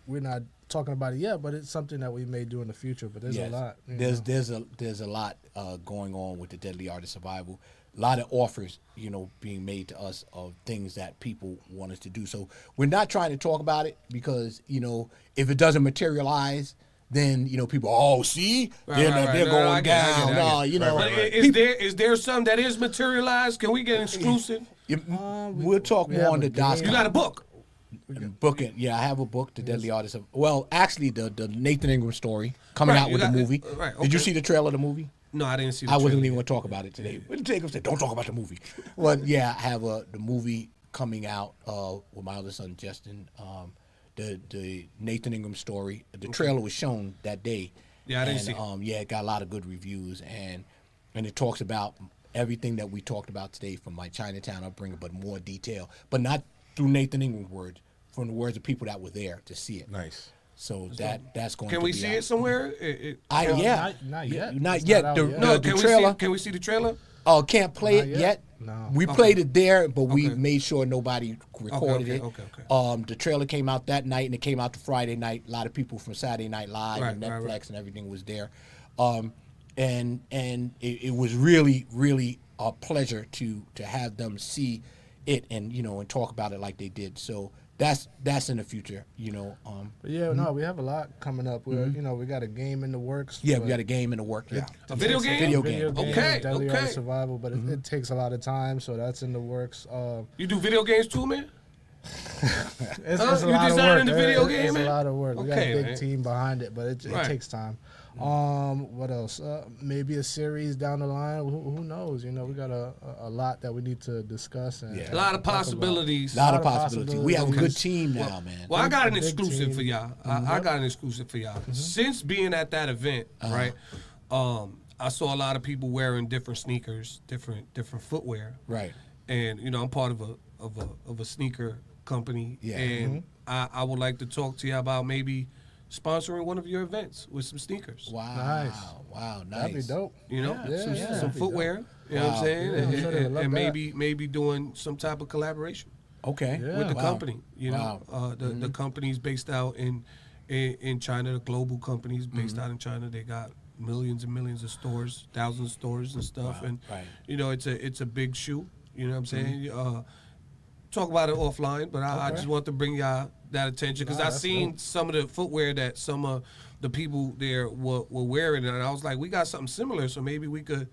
[SPEAKER 4] We're not talking about it yet, but it's something that we may do in the future. But there's a lot.
[SPEAKER 5] There's a lot going on with the Deadly Art of Survival. lot of offers, being made to us of things that people want us to do. So we're not trying to talk about it because, if it doesn't materialize, then, people, oh, see, they're
[SPEAKER 1] No,
[SPEAKER 5] going
[SPEAKER 1] I get it, I
[SPEAKER 5] down.
[SPEAKER 1] get it, I get it.
[SPEAKER 5] No,
[SPEAKER 1] But is there some that is materialized? Can we get exclusive?
[SPEAKER 5] we'll talk
[SPEAKER 4] we
[SPEAKER 5] more
[SPEAKER 4] have
[SPEAKER 5] on
[SPEAKER 4] a
[SPEAKER 5] the DOS.
[SPEAKER 1] You got a book.
[SPEAKER 5] Booking, yeah, I have a book, The Deadly Artist of. Well, actually, the Nathan Ingram story coming
[SPEAKER 1] Right,
[SPEAKER 5] out
[SPEAKER 1] you
[SPEAKER 5] with
[SPEAKER 1] got
[SPEAKER 5] the
[SPEAKER 1] it.
[SPEAKER 5] movie.
[SPEAKER 1] Right,
[SPEAKER 5] Did you
[SPEAKER 1] okay.
[SPEAKER 5] see the trailer of the movie?
[SPEAKER 1] No, I didn't see. The
[SPEAKER 5] I wasn't
[SPEAKER 1] trailer.
[SPEAKER 5] even going to talk about it today. But Jacob said, "Don't talk about the movie." But yeah, I have the movie coming out with my other son Justin. The Nathan Ingram story. The trailer was shown that day.
[SPEAKER 1] Yeah, I didn't
[SPEAKER 5] and,
[SPEAKER 1] see it.
[SPEAKER 5] Yeah, it got a lot of good reviews, and it talks about everything that we talked about today from my Chinatown upbringing, but more detail, but not through Nathan Ingram's words, from the words of people that were there to see it.
[SPEAKER 3] Nice.
[SPEAKER 5] So that's going.
[SPEAKER 1] Can
[SPEAKER 5] to
[SPEAKER 1] we
[SPEAKER 5] be
[SPEAKER 1] see
[SPEAKER 5] out.
[SPEAKER 1] it somewhere?
[SPEAKER 4] Not yet.
[SPEAKER 5] Not
[SPEAKER 4] It's
[SPEAKER 5] yet.
[SPEAKER 4] not out
[SPEAKER 5] The,
[SPEAKER 4] yet.
[SPEAKER 1] No,
[SPEAKER 5] the
[SPEAKER 1] can we
[SPEAKER 5] trailer.
[SPEAKER 1] see? Can we see the trailer?
[SPEAKER 5] Can't play
[SPEAKER 4] Not
[SPEAKER 5] it
[SPEAKER 4] yet.
[SPEAKER 5] yet.
[SPEAKER 4] No.
[SPEAKER 5] We
[SPEAKER 1] Okay.
[SPEAKER 5] played it there, but we
[SPEAKER 1] Okay.
[SPEAKER 5] made sure nobody recorded it.
[SPEAKER 1] okay.
[SPEAKER 5] The trailer came out that night, and it came out the Friday night. A lot of people from Saturday Night Live
[SPEAKER 1] Right,
[SPEAKER 5] and
[SPEAKER 1] right,
[SPEAKER 5] Netflix
[SPEAKER 1] right.
[SPEAKER 5] and everything was there. And it was really, really a pleasure to have them see it and and talk about it like they did. So that's in the future.
[SPEAKER 4] But yeah, no, we have a lot coming up. We're we got a game in the works.
[SPEAKER 5] Yeah,
[SPEAKER 4] but
[SPEAKER 5] we got a game in the work. Yeah,
[SPEAKER 1] A video game?
[SPEAKER 5] Video
[SPEAKER 4] video
[SPEAKER 5] game.
[SPEAKER 4] game,
[SPEAKER 1] Okay,
[SPEAKER 4] Deadly
[SPEAKER 1] okay.
[SPEAKER 4] Art of Survival, but it takes a lot of time, so that's in the works.
[SPEAKER 1] You do video games too, man?
[SPEAKER 4] It's
[SPEAKER 1] Huh?
[SPEAKER 4] a
[SPEAKER 1] You
[SPEAKER 4] lot of
[SPEAKER 1] designing
[SPEAKER 4] work.
[SPEAKER 1] the video
[SPEAKER 4] It's
[SPEAKER 1] game,
[SPEAKER 4] a
[SPEAKER 1] man?
[SPEAKER 4] lot of work. We got
[SPEAKER 1] Okay,
[SPEAKER 4] a big
[SPEAKER 1] man.
[SPEAKER 4] team behind it, but it
[SPEAKER 1] Right.
[SPEAKER 4] takes time. What else? Maybe a series down the line. Who knows? We got a lot that we need to discuss. And
[SPEAKER 5] Yeah.
[SPEAKER 1] A lot of
[SPEAKER 4] talk about.
[SPEAKER 1] possibilities.
[SPEAKER 5] A lot of
[SPEAKER 4] Lot of
[SPEAKER 5] possibilities. We have a good
[SPEAKER 4] possibilities.
[SPEAKER 5] team now, man.
[SPEAKER 1] Well, I got an
[SPEAKER 4] big
[SPEAKER 1] exclusive
[SPEAKER 4] team.
[SPEAKER 1] for y'all. I got an exclusive for y'all. Since being at that event, right? I saw a lot of people wearing different sneakers, different footwear.
[SPEAKER 5] Right.
[SPEAKER 1] And I'm part of a sneaker company.
[SPEAKER 5] Yeah.
[SPEAKER 1] And I would like to talk to you about maybe sponsoring one of your events with some sneakers.
[SPEAKER 5] Wow.
[SPEAKER 4] Nice.
[SPEAKER 5] Wow. Nice.
[SPEAKER 4] That'd be dope.
[SPEAKER 1] Some, some
[SPEAKER 4] that'd be
[SPEAKER 1] footwear. You know what I'm saying?
[SPEAKER 4] Yeah, I'm
[SPEAKER 1] and
[SPEAKER 4] sure they would love
[SPEAKER 1] and
[SPEAKER 4] that.
[SPEAKER 1] maybe doing some type of collaboration
[SPEAKER 5] Okay.
[SPEAKER 4] Yeah.
[SPEAKER 1] with the
[SPEAKER 5] Wow.
[SPEAKER 1] company.
[SPEAKER 5] Wow.
[SPEAKER 1] The company's based out in China. The global company's based out in China. They got millions and millions of stores, thousands of stores and stuff.
[SPEAKER 5] Wow.
[SPEAKER 1] And
[SPEAKER 5] Right.
[SPEAKER 1] it's a big shoe. You know what I'm saying? Talk about it offline, but I just want to bring y'all that attention because I
[SPEAKER 4] that's
[SPEAKER 1] seen
[SPEAKER 4] dope.
[SPEAKER 1] some of the footwear that some of the people there were wearing, and I was like, we got something similar, so maybe we could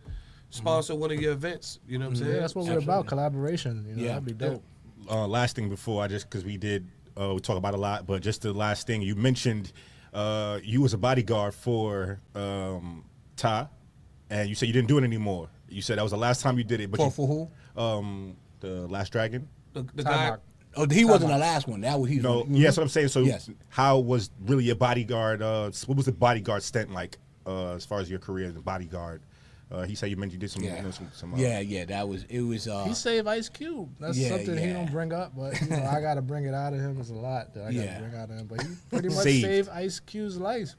[SPEAKER 1] sponsor one of your events. You know what I'm saying?
[SPEAKER 4] Yeah, that's what we're about. Collaboration.
[SPEAKER 5] Yeah.
[SPEAKER 4] That'd be dope.
[SPEAKER 3] Last thing before because we talk about a lot, but just the last thing you mentioned, you was a bodyguard for Ty, and you said you didn't do it anymore. You said that was the last time you did it, but
[SPEAKER 5] For who?
[SPEAKER 3] the Last Dragon.
[SPEAKER 1] The
[SPEAKER 4] Time
[SPEAKER 1] guy.
[SPEAKER 4] out.
[SPEAKER 5] Oh, he wasn't the last one. That was he.
[SPEAKER 3] No, yeah, that's what I'm saying. So,
[SPEAKER 5] Yes.
[SPEAKER 3] how was really your bodyguard? What was the bodyguard stint like as far as your career as a bodyguard? He said you mentioned you did some.
[SPEAKER 5] Yeah.
[SPEAKER 3] Some
[SPEAKER 5] Yeah. That was. It was.
[SPEAKER 4] He saved Ice Cube. That's
[SPEAKER 5] Yeah,
[SPEAKER 4] something he
[SPEAKER 5] yeah.
[SPEAKER 4] don't bring up, but I gotta bring it out of him. It's a lot that I gotta
[SPEAKER 5] Yeah.
[SPEAKER 4] bring out of him. But he pretty much
[SPEAKER 3] Saved.
[SPEAKER 4] saved Ice Cube's life.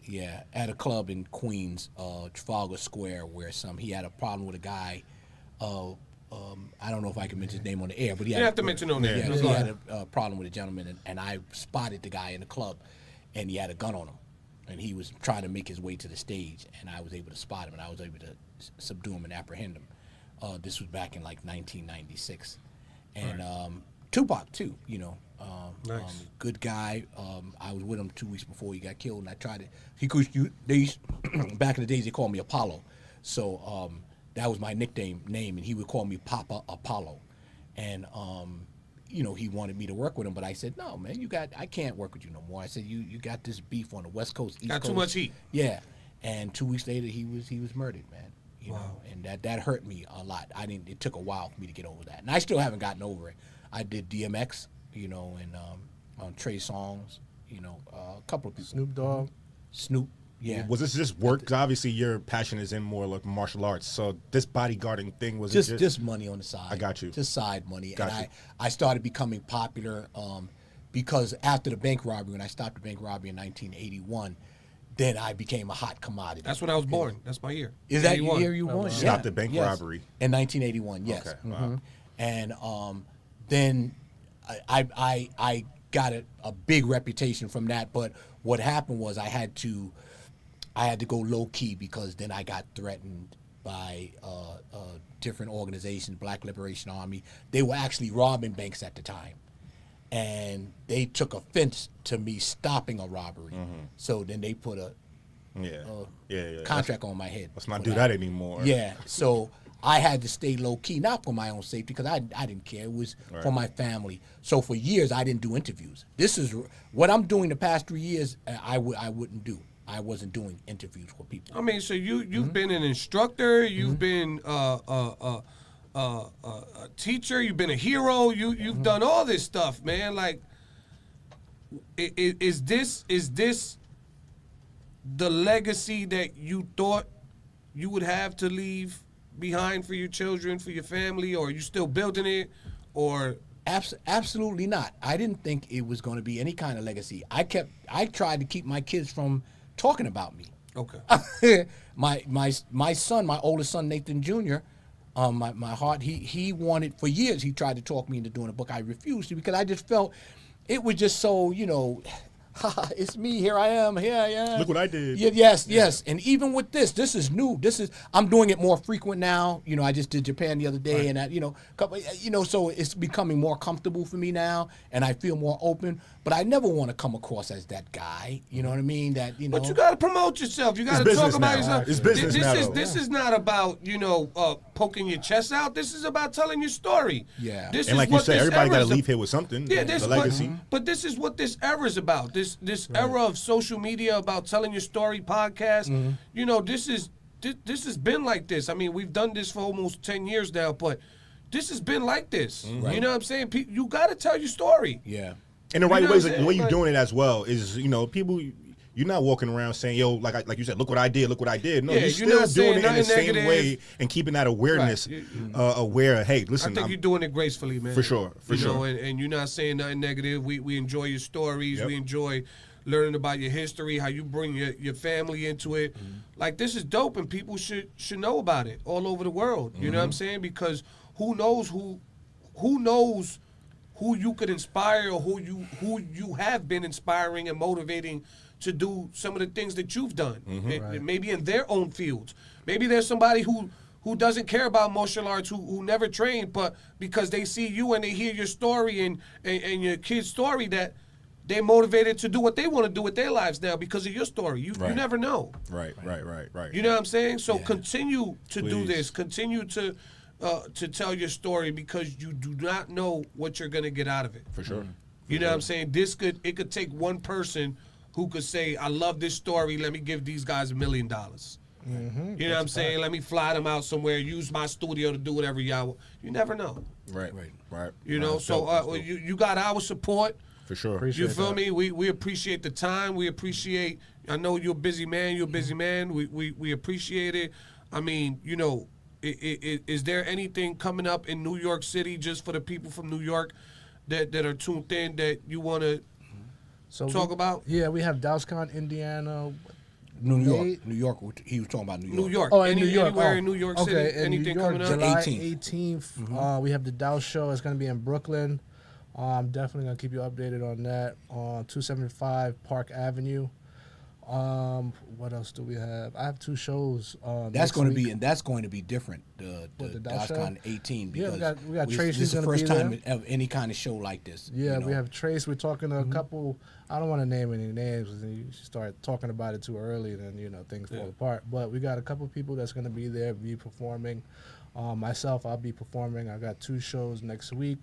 [SPEAKER 5] Yeah, at a club in Queens, Trafalgar Square, where he had a problem with a guy. I don't know if I can mention his name on the air, but he
[SPEAKER 1] You
[SPEAKER 5] had
[SPEAKER 1] have to mention on there.
[SPEAKER 5] Yeah,
[SPEAKER 1] Just
[SPEAKER 5] he
[SPEAKER 1] go
[SPEAKER 5] had
[SPEAKER 1] ahead.
[SPEAKER 5] a problem with a gentleman, and I spotted the guy in the club, and he had a gun on him, and he was trying to make his way to the stage, and I was able to spot him, and I was able to subdue him and apprehend him. This was back in like 1996, and Tupac too.
[SPEAKER 1] Nice.
[SPEAKER 5] Good guy. I was with him 2 weeks before he got killed, and I tried to. Back in the days they called me Apollo, so that was my nickname name, and he would call me Papa Apollo, and he wanted me to work with him, but I said no, man, I can't work with you no more. I said you got this beef on the West Coast, East
[SPEAKER 1] Got
[SPEAKER 5] Coast.
[SPEAKER 1] too much heat.
[SPEAKER 5] Yeah, and 2 weeks later he was murdered, man. You know, and that hurt me a lot. It took a while for me to get over that, and I still haven't gotten over it. I did DMX, and on Trey Songz, a couple of people.
[SPEAKER 4] Snoop Dogg.
[SPEAKER 5] Snoop, yeah.
[SPEAKER 3] Was this just work? 'Cause obviously your passion is in more like martial arts. So this bodyguarding thing was
[SPEAKER 5] Just money on the side.
[SPEAKER 3] I got you.
[SPEAKER 5] Just side money.
[SPEAKER 3] Got
[SPEAKER 5] and
[SPEAKER 3] you.
[SPEAKER 5] I started becoming popular because after the bank robbery, when I stopped the bank robbery in 1981, then I became a hot commodity.
[SPEAKER 1] That's when I was born. That's my year.
[SPEAKER 5] Is that
[SPEAKER 1] 81.
[SPEAKER 5] the year you won?
[SPEAKER 3] Stopped the bank
[SPEAKER 5] Yes.
[SPEAKER 3] robbery.
[SPEAKER 5] In 1981, yes.
[SPEAKER 3] Okay, wow.
[SPEAKER 5] And then I got a big reputation from that. But what happened was I had to go low key because then I got threatened by different organizations, Black Liberation Army. They were actually robbing banks at the time. And they took offense to me stopping a robbery. So then they put a contract on my head.
[SPEAKER 3] Let's not
[SPEAKER 5] for
[SPEAKER 3] do that anymore.
[SPEAKER 5] Yeah, so I had to stay low key, not for my own safety, because I didn't care. It was for my family. So for years, I didn't do interviews. This is what I'm doing the past 3 years. I wouldn't do. I wasn't doing interviews for people.
[SPEAKER 1] I mean, so you've been an instructor, you've been a teacher, you've been a hero, you've done all this stuff, man. Like, is this the legacy that you thought you would have to leave behind for your children, for your family, or are you still building it, or?
[SPEAKER 5] Absolutely not. I didn't think it was going to be any kind of legacy. I tried to keep my kids from talking about me.
[SPEAKER 1] Okay.
[SPEAKER 5] my son, my oldest son, Nathan Jr., my heart, he wanted, for years, he tried to talk me into doing a book. I refused to, because I just felt it was just so, it's me, here I am.
[SPEAKER 3] Look what I did.
[SPEAKER 5] Yes. And even with this is new. I'm doing it more frequent now. I just did Japan the other day, and that, so it's becoming more comfortable for me now, and I feel more open. But I never want to come across as that guy. You know what I mean?
[SPEAKER 1] But you got to promote yourself. You got to talk about yourself.
[SPEAKER 3] It's business now.
[SPEAKER 1] This is not about poking your chest out. This is about telling your story.
[SPEAKER 5] Yeah.
[SPEAKER 3] And like you said, everybody got to leave here with something.
[SPEAKER 1] Yeah,
[SPEAKER 3] the legacy.
[SPEAKER 1] But this is what this era is about. This era of social media, about telling your story, podcast. This has been like this. I mean, we've done this for almost 10 years now, but this has been like this.
[SPEAKER 5] Right.
[SPEAKER 1] You know what I'm saying? You got to tell your story.
[SPEAKER 5] Yeah.
[SPEAKER 3] And the right
[SPEAKER 1] know
[SPEAKER 3] ways,
[SPEAKER 1] what I'm
[SPEAKER 3] the way
[SPEAKER 1] saying?
[SPEAKER 3] you're doing it as well is, people, you're not walking around saying, yo, like you said, look what I did. No,
[SPEAKER 1] Yeah,
[SPEAKER 3] you're
[SPEAKER 1] you're not
[SPEAKER 3] still doing
[SPEAKER 1] saying
[SPEAKER 3] it in the
[SPEAKER 1] nothing
[SPEAKER 3] same
[SPEAKER 1] negative.
[SPEAKER 3] way and keeping that awareness aware. Hey, listen,
[SPEAKER 1] I think you're doing it gracefully, man.
[SPEAKER 3] For sure, for sure.
[SPEAKER 1] And you're not saying nothing negative. We enjoy your stories.
[SPEAKER 3] Yep.
[SPEAKER 1] We enjoy learning about your history, how you bring your family into it. Like, this is dope, and people should know about it all over the world. You know what I'm saying? Because who knows who you could inspire, or who you have been inspiring and motivating to do some of the things that you've done. Maybe in their own fields. Maybe there's somebody who doesn't care about martial arts, who never trained, but because they see you and they hear your story and your kid's story, that they're motivated to do what they want to do with their lives now because of your story. You never know.
[SPEAKER 3] Right.
[SPEAKER 1] You know what I'm saying? So continue to do
[SPEAKER 3] Please.
[SPEAKER 1] this. Continue to tell your story, because you do not know what you're going to get out of it.
[SPEAKER 3] For sure.
[SPEAKER 1] You know what I'm saying? It could take one person who could say, I love this story, let me give these guys $1 million. You know what I'm saying? Let me fly them out somewhere, use my studio to do whatever y'all want. You never know.
[SPEAKER 3] Right.
[SPEAKER 1] You know, so you got our support.
[SPEAKER 3] For sure.
[SPEAKER 4] Appreciate
[SPEAKER 1] You feel
[SPEAKER 4] that.
[SPEAKER 1] me? We appreciate the time. We appreciate, I know you're a busy man. You're a busy man. We appreciate it. I mean, is there anything coming up in New York City, just for the people from New York that are tuned in, that you want to talk about?
[SPEAKER 4] Yeah, we have DousCon, Indiana.
[SPEAKER 5] New
[SPEAKER 4] May-
[SPEAKER 5] York. He was talking about New York.
[SPEAKER 1] New York.
[SPEAKER 4] Oh, in New York.
[SPEAKER 1] Anywhere
[SPEAKER 4] Oh,
[SPEAKER 1] in New York
[SPEAKER 4] okay,
[SPEAKER 1] City?
[SPEAKER 4] in
[SPEAKER 1] Anything
[SPEAKER 4] New York,
[SPEAKER 1] coming up?
[SPEAKER 4] July
[SPEAKER 5] 18th.
[SPEAKER 4] 18th. We have the Dow Show. It's going to be in Brooklyn. I'm definitely going to keep you updated on that. 275 Park Avenue. What else do we have? I have 2 shows.
[SPEAKER 5] That's
[SPEAKER 4] next
[SPEAKER 5] going to
[SPEAKER 4] week.
[SPEAKER 5] be, and that's going to be different. The
[SPEAKER 4] Dow Show?
[SPEAKER 5] DOSCON 18,
[SPEAKER 4] Yeah,
[SPEAKER 5] because
[SPEAKER 4] we got Trace,
[SPEAKER 5] this is
[SPEAKER 4] he's
[SPEAKER 5] the
[SPEAKER 4] gonna
[SPEAKER 5] first
[SPEAKER 4] be
[SPEAKER 5] time of any kind of show like this.
[SPEAKER 4] Yeah,
[SPEAKER 5] you know?
[SPEAKER 4] we have Trace. We're talking to a couple. I don't want to name any names, because then you start talking about it too early, and then things fall apart. But we got a couple people that's going to be there, be performing. Myself, I'll be performing. I got 2 shows next week.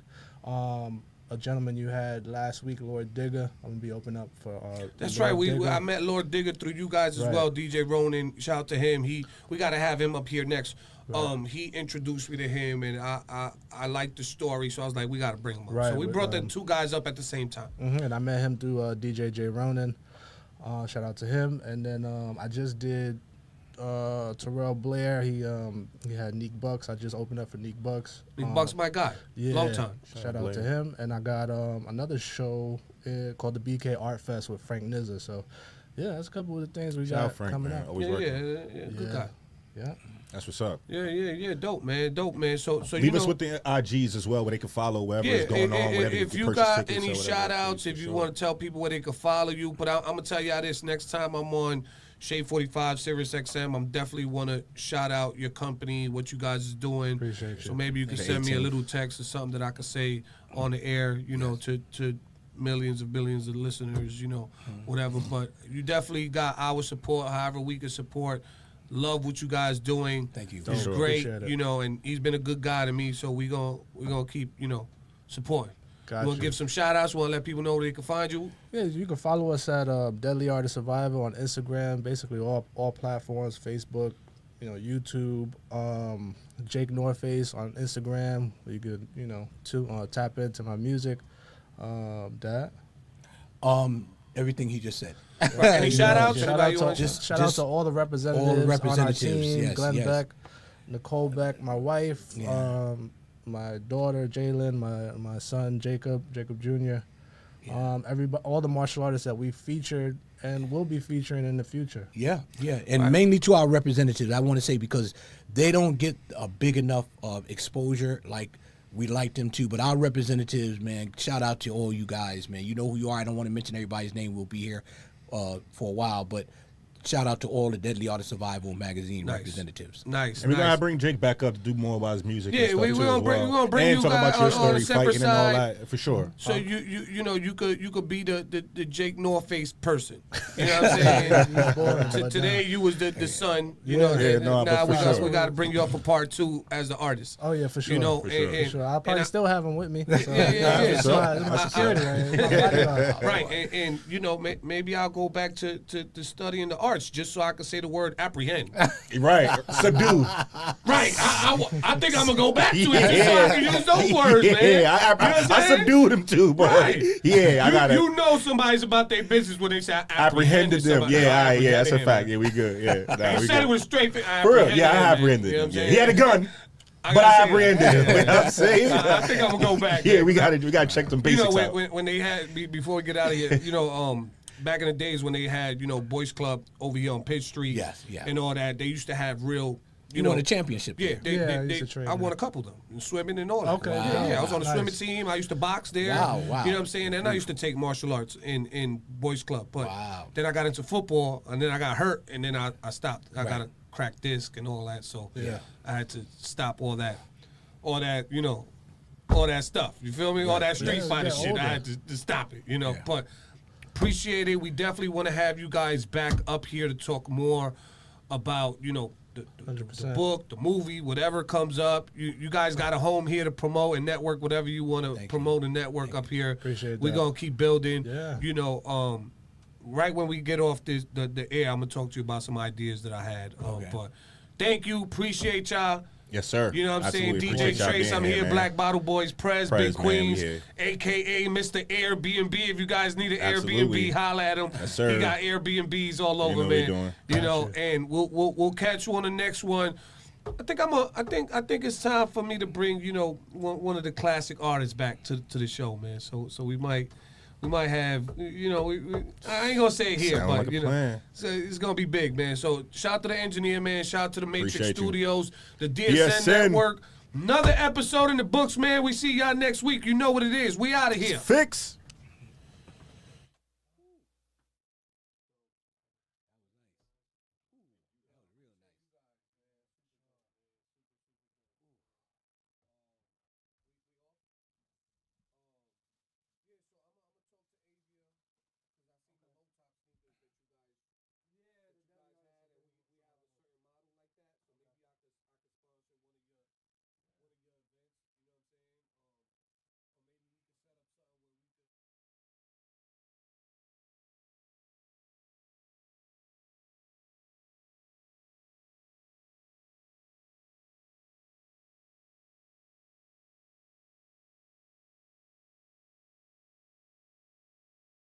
[SPEAKER 4] A gentleman you had last week, Lord Digger. I'm gonna be opening up for.
[SPEAKER 1] That's
[SPEAKER 4] Lord
[SPEAKER 1] right.
[SPEAKER 4] Digger.
[SPEAKER 1] I met Lord Digger through you guys as
[SPEAKER 4] Right.
[SPEAKER 1] well. DJ Ronan, shout out to him. We got to have him up here next. He introduced me to him, and I liked the story, so I was like, we got to bring him up.
[SPEAKER 4] Right,
[SPEAKER 1] So we
[SPEAKER 4] but,
[SPEAKER 1] brought the 2 guys up at the same time.
[SPEAKER 4] And I met him through DJ J Ronan. Shout out to him. And then I just did Terrell Blair. He had Neek Bucks. I just opened up for Neek Bucks.
[SPEAKER 1] Big Buck's my guy.
[SPEAKER 4] Yeah,
[SPEAKER 1] Long time.
[SPEAKER 4] Shout out to him. And I got another show called the BK Art Fest with Frank Nizza. So, yeah, that's a couple of the things we
[SPEAKER 3] Shout out
[SPEAKER 4] got
[SPEAKER 3] Frank,
[SPEAKER 4] coming
[SPEAKER 3] man.
[SPEAKER 4] up.
[SPEAKER 3] Always
[SPEAKER 1] Yeah,
[SPEAKER 3] working.
[SPEAKER 1] yeah, good
[SPEAKER 4] Yeah.
[SPEAKER 1] guy.
[SPEAKER 4] Yeah.
[SPEAKER 3] That's what's up.
[SPEAKER 1] Yeah. Dope, man. So
[SPEAKER 3] Leave us with the IGs as well, where they can follow wherever
[SPEAKER 1] yeah,
[SPEAKER 3] is going on, wherever
[SPEAKER 1] if
[SPEAKER 3] you
[SPEAKER 1] you
[SPEAKER 3] can
[SPEAKER 1] got
[SPEAKER 3] purchase tickets
[SPEAKER 1] any
[SPEAKER 3] or whatever.
[SPEAKER 1] shout outs, if you want to tell people where they can follow you, but I'm going to tell y'all this next time I'm on Shade 45, Sirius XM. I'm definitely want to shout out your company, what you guys is doing.
[SPEAKER 4] Appreciate you.
[SPEAKER 1] So maybe you can send me a little text or something that I could say on the air, you know, to millions of billions of listeners, you know, whatever. But you definitely got our support, however we can support. Love what you guys doing.
[SPEAKER 5] Thank you.
[SPEAKER 1] It's
[SPEAKER 3] Sure.
[SPEAKER 1] great,
[SPEAKER 4] Appreciate it.
[SPEAKER 1] you know, and he's been a good guy to me, so we're gonna keep, you know, supporting.
[SPEAKER 4] Got
[SPEAKER 1] You want
[SPEAKER 4] you.
[SPEAKER 1] to give some shout outs? Want to let people know where they can find you?
[SPEAKER 4] Yeah, you can follow us at Deadly Art of Survival on Instagram, basically all platforms, Facebook, you know, YouTube, Jake Northface on Instagram. You could, you know, tap into my music. That.
[SPEAKER 5] Everything he just said.
[SPEAKER 1] Any shout outs?
[SPEAKER 4] Shout
[SPEAKER 1] Anybody
[SPEAKER 4] out
[SPEAKER 1] want
[SPEAKER 4] to,
[SPEAKER 1] to
[SPEAKER 4] shout out to all the representatives, on our
[SPEAKER 5] representatives,
[SPEAKER 4] team,
[SPEAKER 5] yes,
[SPEAKER 4] Glenn
[SPEAKER 5] yes.
[SPEAKER 4] Beck, Nicole Beck, my wife,
[SPEAKER 5] Yeah.
[SPEAKER 4] my daughter Jalen, my son Jacob Jr. Everybody, all the martial artists that we featured and will be featuring in the future.
[SPEAKER 5] Yeah, and mainly to our representatives, I want to say, because they don't get a big enough exposure like we like them to. But our representatives, man, shout out to all you guys, man. You know who you are. I don't want to mention everybody's name. We'll be here for a while, but shout out to all the Deadly Art of Survival magazine representatives.
[SPEAKER 1] Nice.
[SPEAKER 3] And we're gonna
[SPEAKER 1] nice.
[SPEAKER 3] bring Jake back up to do more about his music.
[SPEAKER 1] Yeah,
[SPEAKER 3] and stuff
[SPEAKER 1] we
[SPEAKER 3] too
[SPEAKER 1] gonna
[SPEAKER 3] as
[SPEAKER 1] bring-
[SPEAKER 3] well.
[SPEAKER 1] we gonna bring
[SPEAKER 3] and
[SPEAKER 1] you
[SPEAKER 3] talk
[SPEAKER 1] guys
[SPEAKER 3] about your
[SPEAKER 1] on
[SPEAKER 3] story,
[SPEAKER 1] a separate
[SPEAKER 3] fighting and all
[SPEAKER 1] side.
[SPEAKER 3] that for sure.
[SPEAKER 1] So you know you could be the Jake Northface person. You know what I'm saying? Today you was the son. You know.
[SPEAKER 3] Yeah,
[SPEAKER 1] and
[SPEAKER 3] no, but
[SPEAKER 1] now
[SPEAKER 3] for sure.
[SPEAKER 1] we got to bring you up for part 2 as the artist.
[SPEAKER 4] Oh yeah, for sure.
[SPEAKER 1] You know,
[SPEAKER 3] For sure.
[SPEAKER 4] For sure. I'll probably still have him with me. So,
[SPEAKER 1] yeah.
[SPEAKER 4] It's my security. Right?
[SPEAKER 1] Right, and you know, maybe I'll go back to studying the arts just so I can say the word apprehend.
[SPEAKER 3] Right, subdue.
[SPEAKER 1] Right, I think I'm gonna go back to it just so I can use those words, man.
[SPEAKER 3] Yeah,
[SPEAKER 1] You know what
[SPEAKER 3] I
[SPEAKER 1] I'm saying?
[SPEAKER 3] subdued him too, but
[SPEAKER 1] Right.
[SPEAKER 3] yeah, I got it.
[SPEAKER 1] You know somebody's about their business when they say I
[SPEAKER 3] Apprehended them.
[SPEAKER 1] somebody.
[SPEAKER 3] Yeah,
[SPEAKER 1] I
[SPEAKER 3] yeah, that's a
[SPEAKER 1] apprehended
[SPEAKER 3] fact.
[SPEAKER 1] him.
[SPEAKER 3] Yeah, we good. Yeah, nah,
[SPEAKER 1] You
[SPEAKER 3] we
[SPEAKER 1] said
[SPEAKER 3] good.
[SPEAKER 1] it was straight.
[SPEAKER 3] For real, yeah, I apprehended
[SPEAKER 1] him.
[SPEAKER 3] him. Yeah. He had a gun, but I apprehended him. You know what I'm saying?
[SPEAKER 1] I think I'm gonna go back.
[SPEAKER 3] Yeah,
[SPEAKER 1] man.
[SPEAKER 3] we got to check them
[SPEAKER 1] You
[SPEAKER 3] basics
[SPEAKER 1] know,
[SPEAKER 3] out.
[SPEAKER 1] when they had before we get out of here, you know, back in the days when they had, you know, Boys Club over here on Pitt Street,
[SPEAKER 5] Yes, yeah.
[SPEAKER 1] and all that, they used to have real,
[SPEAKER 5] You won a championship.
[SPEAKER 1] Yeah,
[SPEAKER 5] there.
[SPEAKER 4] I used to train
[SPEAKER 1] I
[SPEAKER 4] there.
[SPEAKER 1] won a couple of them in swimming and all that.
[SPEAKER 4] Okay,
[SPEAKER 1] yeah, I was on the
[SPEAKER 4] nice.
[SPEAKER 1] swimming team. I used to box there.
[SPEAKER 5] Wow.
[SPEAKER 1] You know what I'm saying? And I used to take martial arts in Boys Club. But
[SPEAKER 5] Wow.
[SPEAKER 1] then I got into football, and then I got hurt, and then I stopped. I got a cracked disc and all that, so I had to stop all that, you know, all that stuff. You feel me? All that street
[SPEAKER 4] Yeah,
[SPEAKER 1] fighter
[SPEAKER 4] yeah,
[SPEAKER 1] shit.
[SPEAKER 4] older.
[SPEAKER 1] I had to stop it, you know. But appreciate it. We definitely want to have you guys back up here to talk more about, you know, the
[SPEAKER 4] 100%.
[SPEAKER 1] book, the movie, whatever comes up. You guys got a home here to promote and network whatever you want to promote and network up here.
[SPEAKER 4] Appreciate
[SPEAKER 1] We're
[SPEAKER 4] that.
[SPEAKER 1] going to keep building.
[SPEAKER 4] Yeah.
[SPEAKER 1] You know, right when we get off the air, I'm going to talk to you about some ideas that I had. But thank you. Appreciate y'all.
[SPEAKER 3] Yes, sir.
[SPEAKER 1] You know what I'm
[SPEAKER 3] Absolutely.
[SPEAKER 1] saying? DJ
[SPEAKER 3] Appreciate y'all
[SPEAKER 1] Trace,
[SPEAKER 3] being
[SPEAKER 1] I'm here.
[SPEAKER 3] man.
[SPEAKER 1] Black Bottle Boys, Prez,
[SPEAKER 3] Prez,
[SPEAKER 1] Big
[SPEAKER 3] man, we
[SPEAKER 1] Queens,
[SPEAKER 3] here.
[SPEAKER 1] a.k.a. Mr. Airbnb. If you guys need an
[SPEAKER 3] Absolutely.
[SPEAKER 1] Airbnb, holla at him.
[SPEAKER 3] Yes, sir.
[SPEAKER 1] He got Airbnbs all
[SPEAKER 3] know
[SPEAKER 1] over,
[SPEAKER 3] what he
[SPEAKER 1] man.
[SPEAKER 3] doing.
[SPEAKER 1] You know, and we'll catch you on the next one. I think it's time for me to bring, you know, one of the classic artists back to the show, man. So we might have, you know, I ain't gonna say it here,
[SPEAKER 3] Sound
[SPEAKER 1] but
[SPEAKER 3] like a
[SPEAKER 1] you know,
[SPEAKER 3] plan.
[SPEAKER 1] it's gonna be big, man. So shout out to the engineer, man. Shout out to the Matrix
[SPEAKER 3] Appreciate you.
[SPEAKER 1] Studios, the DSN
[SPEAKER 3] DSN.
[SPEAKER 1] Network. Another episode in the books, man. We see y'all next week. You know what it is. We out of here.
[SPEAKER 3] Fix.